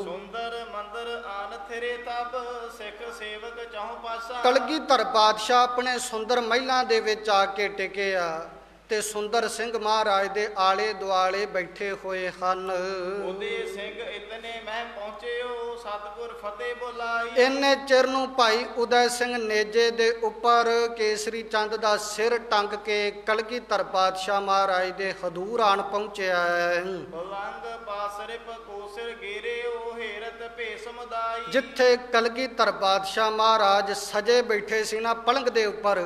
ਸੁੰਦਰ ਮੰਦਰ ਆਨ ਥਿਰੇ ਤਬ ਸਿੱਖ ਸੇਵਕ ਚਹੁ ਪਾਸਾ। ਕਲਗੀਧਰ ਪਾਤਸ਼ਾਹ ਆਪਣੇ ਸੁੰਦਰ ਮਹਿਲਾਂ ਦੇ ਵਿੱਚ ਆ ਕੇ ਟਿਕੇ ਆ ਤੇ ਸੁੰਦਰ ਸਿੰਘ ਮਹਾਰਾਜ ਦੇ ਆਲੇ ਦੁਆਲੇ ਬੈਠੇ ਹੋਏ ਹਨ। ਉਹਦੇ ਸਿੰਘ ਇਤਨੇ ਮੈਂ ਪਹੁੰਚਿਓ ਸਤਿਗੁਰ ਫਤਿਹ ਬੁਲਾਈ। ਇੰਨੇ ਚਿਰ ਨੂੰ ਭਾਈ ਉਦੈ ਸਿੰਘ ਨੇਜੇ ਦੇ ਉੱਪਰ ਕੇਸਰੀ ਚੰਦ ਦਾ ਸਿਰ ਟੰਗ ਕੇ ਕਲਗੀਧਰ ਪਾਤਸ਼ਾਹ ਮਹਾਰਾਜ ਦੇ ਹਦੂਰ ਆਣ ਪਹੁੰਚਿਆ ਹੈ। ਬਲੰਗ ਪਾਸਰਿਪ ਕੋਸਰ ਗੇਰੇ ਉਹ ਹੇਰਤ ਭੇ ਸਮੁਦਾਈ। ਜਿੱਥੇ ਕਲਗੀਧਰ ਪਾਤਸ਼ਾਹ ਮਹਾਰਾਜ ਸਜੇ ਬੈਠੇ ਸੀ ਨਾ ਪਲੰਗ ਦੇ ਉੱਪਰ,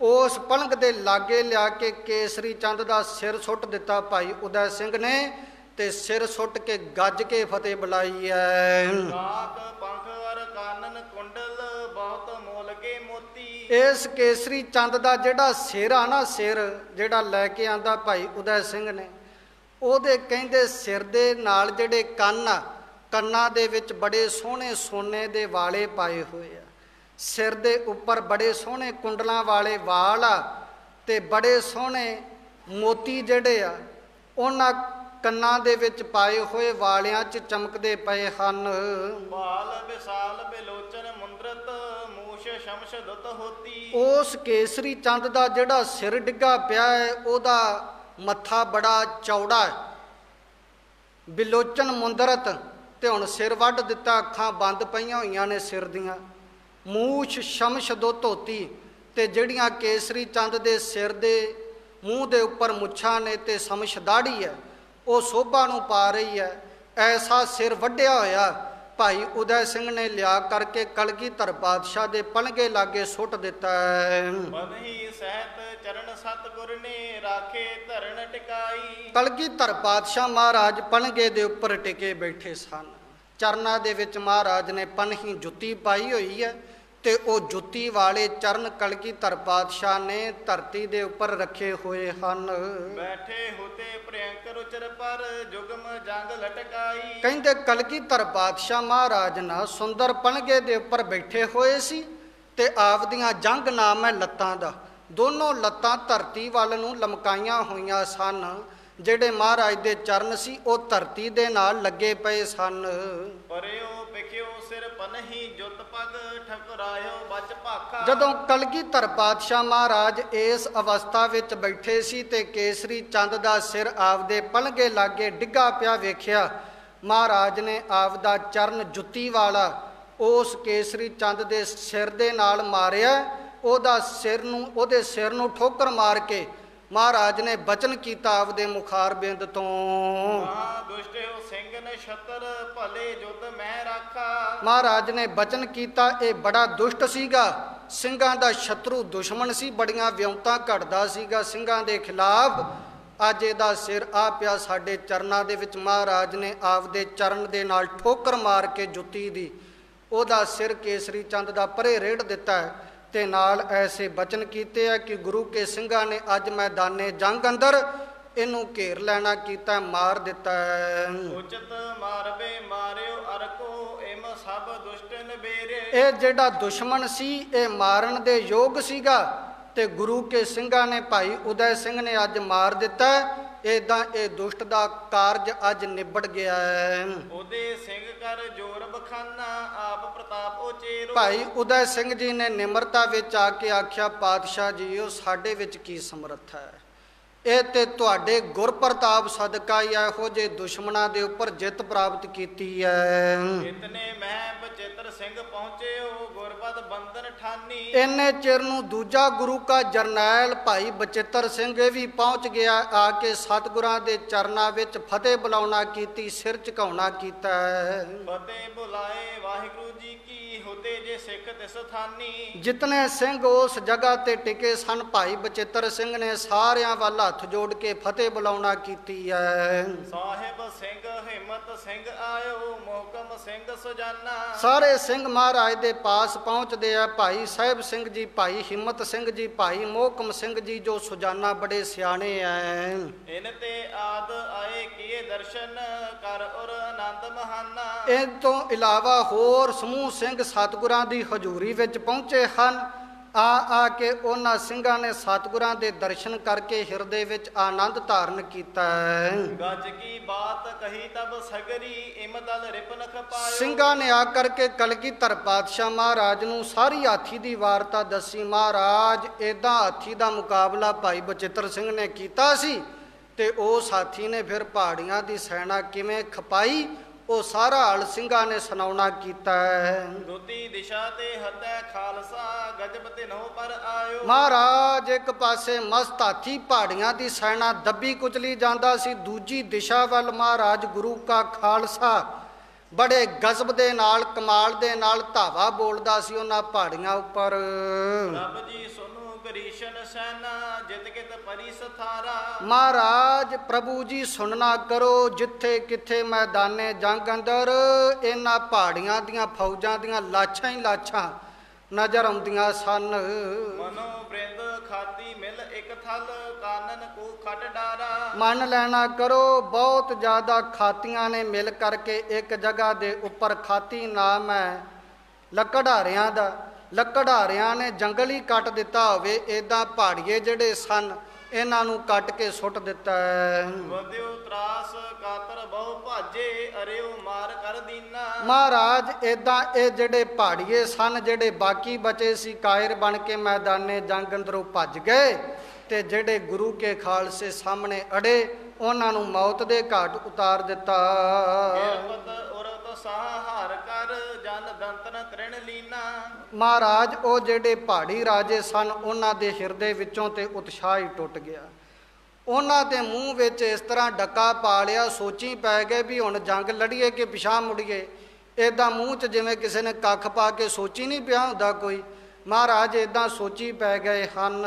ਉਸ ਪਲੰਗ ਦੇ ਲਾਗੇ ਲਿਆ ਕੇ ਕੇਸਰੀ ਚੰਦ ਦਾ ਸਿਰ ਸੁੱਟ ਦਿੱਤਾ ਭਾਈ ਉਦੈ ਸਿੰਘ ਨੇ, ਤੇ ਸਿਰ ਸੁੱਟ ਕੇ ਗੱਜ ਕੇ ਫਤਿਹ ਬੁਲਾਈ ਹੈ। ਕਾਕ ਪੰਖ ਅਰ ਕਾਨਨ ਕੁੰਡਲ ਬਹੁਤ ਮੋਲ ਕੇ ਮੋਤੀ। ਇਸ ਕੇਸਰੀ ਚੰਦ ਦਾ ਜਿਹੜਾ ਸਿਰ ਆ ਨਾ, ਸਿਰ ਜਿਹੜਾ ਲੈ ਕੇ ਆਂਦਾ ਭਾਈ ਉਦੈ ਸਿੰਘ ਨੇ, ਉਹਦੇ ਕਹਿੰਦੇ ਸਿਰ ਦੇ ਨਾਲ ਜਿਹੜੇ ਕੰਨ ਆ, ਕੰਨਾਂ ਦੇ ਵਿੱਚ ਬੜੇ ਸੋਹਣੇ ਸੋਨੇ ਦੇ ਵਾਲੇ ਪਾਏ ਹੋਏ ਆ। ਸਿਰ ਦੇ ਉੱਪਰ ਬੜੇ ਸੋਹਣੇ ਕੁੰਡਲਾਂ ਵਾਲੇ ਵਾਲ ਆ ਤੇ ਬੜੇ ਸੋਹਣੇ ਮੋਤੀ ਜਿਹੜੇ ਆ ਉਹਨਾਂ ਕੰਨਾਂ ਦੇ ਵਿੱਚ ਪਾਏ ਹੋਏ ਵਾਲਿਆਂ 'ਚ ਚਮਕਦੇ ਪਏ ਹਨ। ਬਾਲ ਵਿਸਾਲ ਬਿਲੋਚਨ ਮੁੰਦਰਤ ਮੂਸ਼ ਸ਼ਮਸ਼ ਦੁੱਤ ਹੋਤੀ। ਉਸ ਕੇਸਰੀ ਚੰਦ ਦਾ ਜਿਹੜਾ ਸਿਰ ਡਿੱਗਾ ਪਿਆ ਹੈ, ਉਹਦਾ ਮੱਥਾ ਬੜਾ ਚੌੜਾ ਹੈ, ਬਿਲੋਚਨ ਮੁੰਦਰਤ, ਤੇ ਹੁਣ ਸਿਰ ਵੱਢ ਦਿੱਤਾ, ਅੱਖਾਂ ਬੰਦ ਪਈਆਂ ਹੋਈਆਂ ਨੇ ਸਿਰ ਦੀਆਂ। ਮੂਛ ਸ਼ਮਸ਼ ਦੋ ਧੋਤੀ, ਤੇ ਜਿਹੜੀਆਂ ਕੇਸਰੀ ਚੰਦ ਦੇ ਸਿਰ ਦੇ ਮੂੰਹ ਦੇ ਉੱਪਰ ਮੁੱਛਾਂ ਨੇ ਤੇ ਸਮਸ਼ ਦਾੜੀ ਹੈ, ਉਹ ਸੋਭਾ ਨੂੰ ਪਾ ਰਹੀ ਹੈ। ਐਸਾ ਸਿਰ ਵੱਢਿਆ ਹੋਇਆ ਭਾਈ ਉਦੈ ਸਿੰਘ ਨੇ ਲਿਆ ਕਰਕੇ ਕਲਗੀਧਰ ਪਾਤਸ਼ਾਹ ਦੇ ਪਲੰਗੇ ਲਾਗੇ ਸੁੱਟ ਦਿੱਤਾ ਹੈ। ਬਨਹੀ ਸਹਿਤ ਚਰਨ ਸਤਿਗੁਰ ਨੇ ਰਾਖੇ ਧਰਨ ਟਿਕਾਈ। ਕਲਗੀਧਰ ਪਾਤਸ਼ਾਹ ਮਹਾਰਾਜ ਪਲੰਗੇ ਦੇ ਉੱਪਰ ਟਿਕੇ ਬੈਠੇ ਸਨ। ਚਰਨਾਂ ਦੇ ਵਿੱਚ ਮਹਾਰਾਜ ਨੇ ਪਨਹੀ ਜੁੱਤੀ ਪਾਈ ਹੋਈ ਹੈ, ਤੇ ਉਹ ਜੁੱਤੀ ਵਾਲੇ ਚਰਨ ਕਲਗੀਧਰ ਪਾਤਸ਼ਾਹ ਨੇ ਧਰਤੀ ਦੇ ਉੱਪਰ ਰੱਖੇ ਹੋਏ ਹਨ। ਬੈਠੇ ਹੋਤੇ ਪ੍ਰਿਅੰਕਰ ਉਚਰ ਪਰ ਜੁਗਮ ਜੰਗ ਲਟਕਾਈ। ਕਹਿੰਦੇ ਕਲਗੀਧਰ ਪਾਤਸ਼ਾਹ ਮਹਾਰਾਜ ਨਾ ਸੁੰਦਰ ਪਲੰਗੇ ਦੇ ਉੱਪਰ ਬੈਠੇ ਹੋਏ ਸੀ, ਤੇ ਆਪਦੀਆਂ ਜੰਗ ਨਾਮ ਹੈ ਲੱਤਾਂ ਦਾ, ਦੋਨੋਂ ਲੱਤਾਂ ਧਰਤੀ ਵੱਲ ਨੂੰ ਲਮਕਾਈਆਂ ਹੋਈਆਂ ਸਨ, ਜਿਹੜੇ ਮਹਾਰਾਜ ਦੇ ਚਰਨ ਸੀ ਉਹ ਧਰਤੀ ਦੇ ਨਾਲ ਲੱਗੇ ਪਏ ਸਨ। ਪਰਿਓ ਪਿਖਿਓ ਸਿਰ ਪਨਹੀ ਜੁਤ ਪਗ ਠਕਰਾਇਓ ਬਚ ਭਾਖਾ। ਜਦੋਂ ਕਲਗੀਧਰ ਪਾਤਸ਼ਾਹ ਮਹਾਰਾਜ ਇਸ ਅਵਸਥਾ ਵਿੱਚ ਬੈਠੇ ਸੀ ਤੇ ਕੇਸਰੀ ਚੰਦ ਦਾ ਸਿਰ ਆਪਦੇ ਪਲੰਘੇ ਲਾਗੇ ਡਿੱਗਾ ਪਿਆ ਵੇਖਿਆ, ਮਹਾਰਾਜ ਨੇ ਆਪਦਾ ਚਰਨ ਜੁੱਤੀ ਵਾਲਾ ਉਸ ਕੇਸਰੀ ਚੰਦ ਦੇ ਸਿਰ ਦੇ ਨਾਲ ਮਾਰਿਆ। ਉਹਦੇ ਸਿਰ ਨੂੰ ਠੋਕਰ ਮਾਰ ਕੇ ਮਹਾਰਾਜ ਨੇ ਬਚਨ ਕੀਤਾ ਆਪਦੇ ਮੁਖਾਰਬਿੰਦ ਤੋਂ, ਦੁਸ਼ਟ ਹੋ ਸਿੰਘ ਨਛਤਰ ਭਲੇ ਜੁਦ ਮੈਂ ਰਾਖਾ। ਮਹਾਰਾਜ ਨੇ ਬਚਨ ਕੀਤਾ, ਇਹ ਬੜਾ ਦੁਸ਼ਟ ਸੀਗਾ, ਸਿੰਘਾਂ ਦਾ ਸ਼ਤਰੂ ਦੁਸ਼ਮਣ ਸੀ, ਬੜੀਆਂ ਵਿਉਂਤਾਂ ਘੜਦਾ ਸੀਗਾ ਸਿੰਘਾਂ ਦੇ ਖਿਲਾਫ। ਅੱਜ ਇਹਦਾ ਸਿਰ ਆ ਪਿਆ ਸਾਡੇ ਚਰਨਾਂ ਦੇ ਵਿੱਚ। ਮਹਾਰਾਜ ਨੇ ਆਪਦੇ ਚਰਨ ਦੇ ਨਾਲ ਠੋਕਰ ਮਾਰ ਕੇ ਜੁੱਤੀ ਦੀ ਉਹਦਾ ਸਿਰ ਕੇਸਰੀ ਚੰਦ ਦਾ ਪਰੇ ਰੇੜ ਦਿੱਤਾ ਹੈ ਤੇ ਨਾਲ ਐਸੇ ਬਚਨ ਕੀਤੇ ਆ ਕਿ ਗੁਰੂ ਕੇ ਸਿੰਘਾਂ ਨੇ ਅੱਜ ਮੈਦਾਨੇ ਜੰਗ ਅੰਦਰ ਇਹਨੂੰ ਘੇਰ ਲੈਣਾ ਕੀਤਾ, ਮਾਰ ਦਿੱਤਾ ਹੈ। ਉਚਿਤ ਮਾਰਬੇ ਮਾਰਿਓ ਅਰਕੋ ਇਮ ਸਭ ਦੁਸ਼ਟ ਨਬੇਰੇ। ਇਹ ਜਿਹੜਾ ਦੁਸ਼ਮਣ ਸੀ ਇਹ ਮਾਰਨ ਦੇ ਯੋਗ ਸੀਗਾ ਤੇ ਗੁਰੂ ਕੇ ਸਿੰਘਾਂ ਨੇ ਭਾਈ ਉਦੈ ਸਿੰਘ ਨੇ ਅੱਜ ਮਾਰ ਦਿੱਤਾ। ਏਦਾਂ ਇਹ ਦੁਸ਼ਟ ਦਾ ਕਾਰਜ ਅੱਜ ਨਿਬੜ ਗਿਆ ਹੈ। ਉਹਦੇ ਸਿੰਘ ਕਰ ਜੋਰ ਬਖਾਨਾ ਆਪ ਪ੍ਰਤਾਪ ਉਚੇਰੋ। ਭਾਈ ਉਦੈ ਸਿੰਘ ਜੀ ਨੇ ਨਿਮਰਤਾ ਵਿੱਚ ਆ ਕੇ ਆਖਿਆ, ਪਾਤਸ਼ਾਹ ਜੀ ਉਹ ਸਾਡੇ ਵਿੱਚ ਕੀ ਸਮਰੱਥਾ ਹੈ, ਇਹ ਤੇ ਤੁਹਾਡੇ ਗੁਰ ਪ੍ਰਤਾਪ ਸਦਕਾ ਹੀ ਇਹੋ ਜਿਹੇ ਦੁਸ਼ਮਣਾਂ ਦੇ ਉੱਪਰ ਜਿੱਤ ਪ੍ਰਾਪਤ ਕੀਤੀ ਹੈ। ਇਤਨੇ ਮੈਂ ਬਚਿੱਤਰ ਸਿੰਘ ਪਹੁੰਚਿਓ ਗੁਰਪਦ ਬੰਧਨ ਠਾਨੀ। ਇੰਨੇ ਚਿਰ ਨੂੰ ਦੂਜਾ ਗੁਰੂ ਕਾ ਜਰਨੈਲ ਭਾਈ ਬਚਿੱਤਰ ਸਿੰਘ ਇਹ ਵੀ ਪਹੁੰਚ ਗਿਆ, ਆ ਕੇ ਸਤਿਗੁਰਾਂ ਦੇ ਚਰਨਾਂ ਵਿੱਚ ਫਤਿਹ ਬੁਲਾਉਣਾ ਕੀਤੀ, ਸਿਰ ਝੁਕਾਉਣਾ ਕੀਤਾ ਹੈ। ਫਤਿਹ ਬੁਲਾਏ ਵਾਹਿਗੁਰੂ ਜੀ ਕੀ ਹੁਤੇ ਜੇ ਸਿੱਖ ਤਿਸ ਥਾਨੀ। ਜਿਤਨੇ ਸਿੰਘ ਉਸ ਜਗ੍ਹਾ ਤੇ ਟਿਕੇ ਸਨ ਭਾਈ ਬਚਿੱਤਰ ਸਿੰਘ ਨੇ ਸਾਰਿਆਂ ਵੱਲ ਹੱਥ ਜੋੜ ਕੇ ਫਤਿਹ ਬੁਲਾਉਣਾ ਕੀਤੀ ਹੈ। ਸਾਹਿਬ ਸਿੰਘ ਹਿੰਮਤ ਸਿੰਘ ਆਇਓ ਮੋਹਕਮ ਸਿੰਘ ਸੁਜਾਨਾ। ਸਾਰੇ ਸਿੰਘ ਮਹਾਰਾਜ ਦੇ ਪਾਸ ਪਹੁੰਚਦੇ ਆ, ਭਾਈ ਸਾਹਿਬ ਸਿੰਘ ਜੀ, ਭਾਈ ਹਿੰਮਤ ਸਿੰਘ ਜੀ, ਭਾਈ ਮੋਹਕਮ ਸਿੰਘ ਜੀ ਜੋ ਸੁਜਾਨਾ ਬੜੇ ਸਿਆਣੇ ਐ। ਇਨ ਤੇ ਆਦ ਆਏ ਕੀਏ ਦਰਸ਼ਨ ਕਰ ਔਰ ਆਨੰਦ ਮਹਾਨਾ। ਇਹ ਤੋਂ ਇਲਾਵਾ ਹੋਰ ਸਮੂਹ ਸਿੰਘ ਸਤਿਗੁਰਾਂ ਦੀ ਹਜ਼ੂਰੀ ਵਿੱਚ ਪਹੁੰਚੇ ਹਨ। ਆ ਕੇ ਉਹਨਾਂ ਸਿੰਘਾਂ ਨੇ ਸਤਿਗੁਰਾਂ ਦੇ ਦਰਸ਼ਨ ਕਰਕੇ ਹਿਰਦੇ ਵਿੱਚ ਆਨੰਦ ਧਾਰਨ ਕੀਤਾ ਹੈ। ਗੱਜ ਕੀ ਬਾਤ ਕਹੀ ਤਬ ਸਗਰੀ ਇਮ ਦਲ ਰਿਪਨ ਖਪਾਇਓ। ਸਿੰਘਾਂ ਨੇ ਆ ਕਰਕੇ ਕਲਗੀਧਰ ਪਾਤਸ਼ਾਹ ਮਹਾਰਾਜ ਨੂੰ ਸਾਰੀ ਹਾਥੀ ਦੀ ਵਾਰਤਾ ਦੱਸੀ। ਮਹਾਰਾਜ ਏਦਾਂ ਹਾਥੀ ਦਾ ਮੁਕਾਬਲਾ ਭਾਈ ਬਚਿੱਤਰ ਸਿੰਘ ਨੇ ਕੀਤਾ ਸੀ ਤੇ ਉਸ ਹਾਥੀ ਨੇ ਫਿਰ ਪਹਾੜੀਆਂ ਦੀ ਸੈਨਾ ਕਿਵੇਂ ਖਪਾਈ, ਉਹ ਸਾਰਾ ਹਾਲ ਸਿੰਘਾਂ ਨੇ ਸੁਣਾਉਣਾ ਕੀਤਾ ਹੈ। ਦੂਤੀ ਦਿਸ਼ਾ ਤੇ ਹੱਤੈ ਖਾਲਸਾ ਗਜਬ ਤੇ ਨਹੁ ਪਰ ਆਇਓ। ਮਹਾਰਾਜ ਇੱਕ ਪਾਸੇ ਮਸਤ ਹਾਥੀ ਪਹਾੜੀਆਂ ਦੀ ਸੈਨਾ ਦੱਬੀ ਕੁਚਲੀ ਜਾਂਦਾ ਸੀ, ਦੂਜੀ ਦਿਸ਼ਾ ਵੱਲ ਮਹਾਰਾਜ ਗੁਰੂ ਕਾ ਖਾਲਸਾ ਬੜੇ ਗਜ਼ਬ ਦੇ ਨਾਲ ਕਮਾਲ ਦੇ ਨਾਲ ਧਾਵਾ ਬੋਲਦਾ ਸੀ ਉਹਨਾਂ ਪਹਾੜੀਆਂ ਉੱਪਰ। ਰੱਬ ਜੀ ਸੁਨੋ ਕ੍ਰਿਸ਼ਨ ਸੈਨਾ ਜਿਤ ਕਿਤ ਪਰੀ ਸਥਾਰਾ। ਮਹਾਰਾਜ ਪ੍ਰਭੂ ਜੀ ਸੁਣਨਾ ਕਰੋ, ਜਿੱਥੇ ਕਿੱਥੇ ਮੈਦਾਨੇ ਜੰਗ ਅੰਦਰ ਇਹਨਾਂ ਪਹਾੜੀਆਂ ਦੀਆਂ ਫੌਜਾਂ ਦੀਆਂ ਲਾਛਾਂ ਹੀ ਲਾਛਾਂ ਨਜ਼ਰ ਆਉਂਦੀਆਂ ਸਨ। ਮਨੋ ਬ੍ਰਿੰਦ ਖਾਤੀ ਮਿਲ ਇੱਕ ਥਲ ਕਾਨਨ ਕੋ ਖਟ ਡਾਰਾ। ਮੰਨ ਲੈਣਾ ਕਰੋ ਬਹੁਤ ਜ਼ਿਆਦਾ ਖਾਤੀਆਂ ਨੇ ਮਿਲ ਕਰਕੇ ਇੱਕ ਜਗ੍ਹਾ ਦੇ ਉੱਪਰ, ਖਾਤੀ ਨਾਮ ਹੈ ਲੱਕੜਹਾਰਿਆਂ ਦਾ, ਲੱਕੜਹਾਰਿਆਂ ਨੇ ਜੰਗਲ ਹੀ ਕੱਟ ਦਿੱਤਾ ਹੋਵੇ, ਏਦਾਂ ਪਹਾੜੀਏ ਜਿਹੜੇ ਸਨ ਇਹਨਾਂ ਨੂੰ ਕੱਟ ਕੇ ਸੁੱਟ ਦਿੱਤਾ ਹੈ। ਵਧਿਓ ਤਰਾਸ ਕਾਤਰ ਬਹੁ ਭਾਜੇ ਅਰਿਓ ਮਾਰ ਕਰ ਦੀਨਾ। ਮਹਾਰਾਜ ਏਦਾਂ ਇਹ ਜਿਹੜੇ ਪਹਾੜੀਏ ਸਨ, ਜਿਹੜੇ ਬਾਕੀ ਬਚੇ ਸੀ, ਕਾਇਰ ਬਣ ਕੇ ਮੈਦਾਨੇ ਜੰਗ ਅੰਦਰੋਂ ਭੱਜ ਗਏ ਤੇ ਜਿਹੜੇ ਗੁਰੂ ਕੇ ਖਾਲਸੇ ਸਾਹਮਣੇ ਅੜੇ ਉਹਨਾਂ ਨੂੰ ਮੌਤ ਦੇ ਘਾਟ ਉਤਾਰ ਦਿੱਤਾ। ਸਾਹਾਰ ਕਰ ਜਨ ਦੰਤਨ ਤ੍ਰਿਣ ਲੀਨਾ। ਮਹਾਰਾਜ ਉਹ ਜਿਹੜੇ ਪਹਾੜੀ ਰਾਜੇ ਸਨ ਉਹਨਾਂ ਦੇ ਹਿਰਦੇ ਵਿੱਚੋਂ ਤੇ ਉਤਸ਼ਾਹ ਹੀ ਟੁੱਟ ਗਿਆ। ਉਹਨਾਂ ਦੇ ਮੂੰਹ ਵਿੱਚ ਇਸ ਤਰ੍ਹਾਂ ਡੱਕਾ ਪਾ ਲਿਆ, ਸੋਚੀ ਪੈ ਗਏ ਵੀ ਹੁਣ ਜੰਗ ਲੜੀਏ ਕਿ ਪਿਛਾਂਹ ਮੁੜੀਏ। ਏਦਾਂ ਮੂੰਹ 'ਚ ਜਿਵੇਂ ਕਿਸੇ ਨੇ ਕੱਖ ਪਾ ਕੇ ਸੋਚੀ ਨਹੀਂ ਪਿਆ ਹੁੰਦਾ ਕੋਈ, ਮਹਾਰਾਜ ਏਦਾਂ ਸੋਚੀ ਪੈ ਗਏ ਹਨ।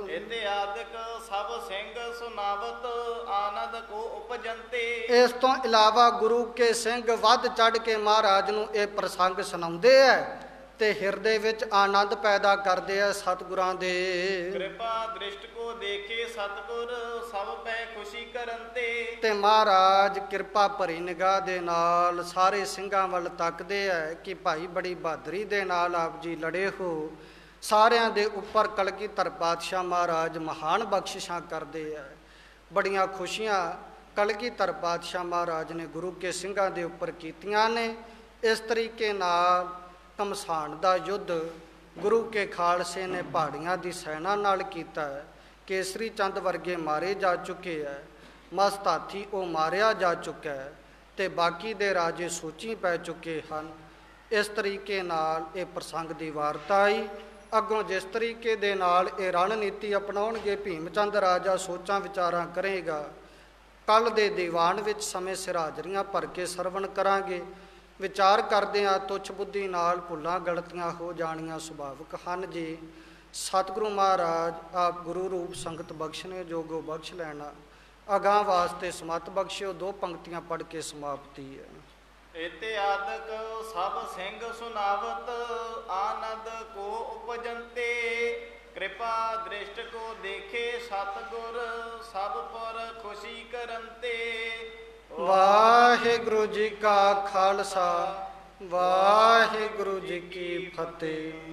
ਇਹਦੇ ਆਦਿਕ ਸਭ ਸਿੰਘ ਸੁਨਾਵਤ ਆਨੰਦ ਕੋ ਉਪਜੰਤੇ। ਇਸ ਤੋਂ ਇਲਾਵਾ ਗੁਰੂ ਕੇ ਸਿੰਘ ਵੱਧ ਚੜ ਕੇ ਮਹਾਰਾਜ ਨੂੰ ਇਹ ਪ੍ਰਸੰਗ ਸੁਣਾਉਂਦੇ ਐ ਤੇ ਹਿਰਦੇ ਵਿੱਚ ਆਨੰਦ ਪੈਦਾ ਕਰਦੇ ਆ ਸਤਿਗੁਰਾਂ ਦੇ। ਕਿਰਪਾ ਦ੍ਰਿਸ਼ਟ ਕੋ ਦੇਖੇ ਸਤਿਗੁਰ ਸਭ ਪੈ ਖੁਸ਼ੀ ਕਰਨ ਤੇ ਮਹਾਰਾਜ ਕਿਰਪਾ ਭਰੀ ਨਿਗਾਹ ਦੇ ਨਾਲ ਸਾਰੇ ਸਿੰਘਾਂ ਵੱਲ ਤੱਕਦੇ ਐ ਕਿ ਭਾਈ ਬੜੀ ਬਹਾਦਰੀ ਦੇ ਨਾਲ ਆਪ ਜੀ ਲੜੇ ਹੋ। ਸਾਰਿਆਂ ਦੇ ਉੱਪਰ ਕਲਗੀਧਰ ਪਾਤਸ਼ਾਹ ਮਹਾਰਾਜ ਮਹਾਨ ਬਖਸ਼ਿਸ਼ਾਂ ਕਰਦੇ ਐ। ਬੜੀਆਂ ਖੁਸ਼ੀਆਂ ਕਲਗੀਧਰ ਪਾਤਸ਼ਾਹ ਮਹਾਰਾਜ ਨੇ ਗੁਰੂ ਕੇ ਸਿੰਘਾਂ ਦੇ ਉੱਪਰ ਕੀਤੀਆਂ ਨੇ। ਇਸ ਤਰੀਕੇ ਨਾਲ ਘਮਸਾਣ ਦਾ ਯੁੱਧ ਗੁਰੂ ਕੇ ਖਾਲਸੇ ਨੇ ਪਹਾੜੀਆਂ ਦੀ ਸੈਨਾ ਨਾਲ ਕੀਤਾ ਹੈ। ਕੇਸਰੀ ਚੰਦ ਵਰਗੇ ਮਾਰੇ ਜਾ ਚੁੱਕੇ ਹੈ, ਮਸਤ ਹਾਥੀ ਉਹ ਮਾਰਿਆ ਜਾ ਚੁੱਕਾ ਹੈ ਤੇ ਬਾਕੀ ਦੇ ਰਾਜੇ ਸੋਚੀ ਪੈ ਚੁੱਕੇ ਹਨ। ਇਸ ਤਰੀਕੇ ਨਾਲ ਇਹ ਪ੍ਰਸੰਗ ਦੀ ਵਾਰਤਾ ਆਈ। ਅੱਗੋਂ ਜਿਸ ਤਰੀਕੇ ਦੇ ਨਾਲ ਇਹ ਰਣਨੀਤੀ ਅਪਣਾਉਣਗੇ ਭੀਮ ਚੰਦ ਰਾਜਾ ਸੋਚਾਂ ਵਿਚਾਰਾਂ ਕਰੇਗਾ। ਕੱਲ ਦੇ ਦੀਵਾਨ ਵਿੱਚ ਸਮੇਂ ਸਿਰ ਹਾਜ਼ਰੀਆਂ ਭਰ ਕੇ ਸਰਵਣ ਕਰਾਂਗੇ। ਵਿਚਾਰ ਕਰਦੇ ਹਾਂ ਤੁੱਛ ਬੁੱਧੀ ਨਾਲ ਭੁੱਲਾਂ ਗਲਤੀਆਂ ਹੋ ਜਾਣੀਆਂ ਸੁਭਾਵਿਕ ਹਨ ਜੀ। ਸਤਿਗੁਰੂ ਮਹਾਰਾਜ ਆਪ ਗੁਰੂ ਰੂਪ ਸੰਗਤ ਬਖਸ਼ਣੇ ਜੋਗੋ ਬਖਸ਼ ਲੈਣਾ। ਅਗਾਂਹ ਵਾਸਤੇ ਸਮਤ ਬਖਸ਼ਿਓ। 2 ਪੰਕਤੀਆਂ ਪੜ੍ਹ ਕੇ ਸਮਾਪਤੀ ਹੈ। ਇਤਿਆਦਕ ਸਭ ਸਿੰਘ ਸੁਨਾਵਤ ਆਨੰਦ ਕੋ ਉਪਜੰਤੇ ਕਿਰਪਾ ਦ੍ਰਿਸ਼ਟ ਕੋ ਦੇਖੇ ਸਤਿਗੁਰ ਸਭ ਪਰ ਖੁਸ਼ੀ ਕਰੰਤੇ। ਵਾਹਿਗੁਰੂ ਜੀ ਕਾ ਖਾਲਸਾ ਵਾਹਿਗੁਰੂ ਜੀ ਕੀ ਫਤਿਹ।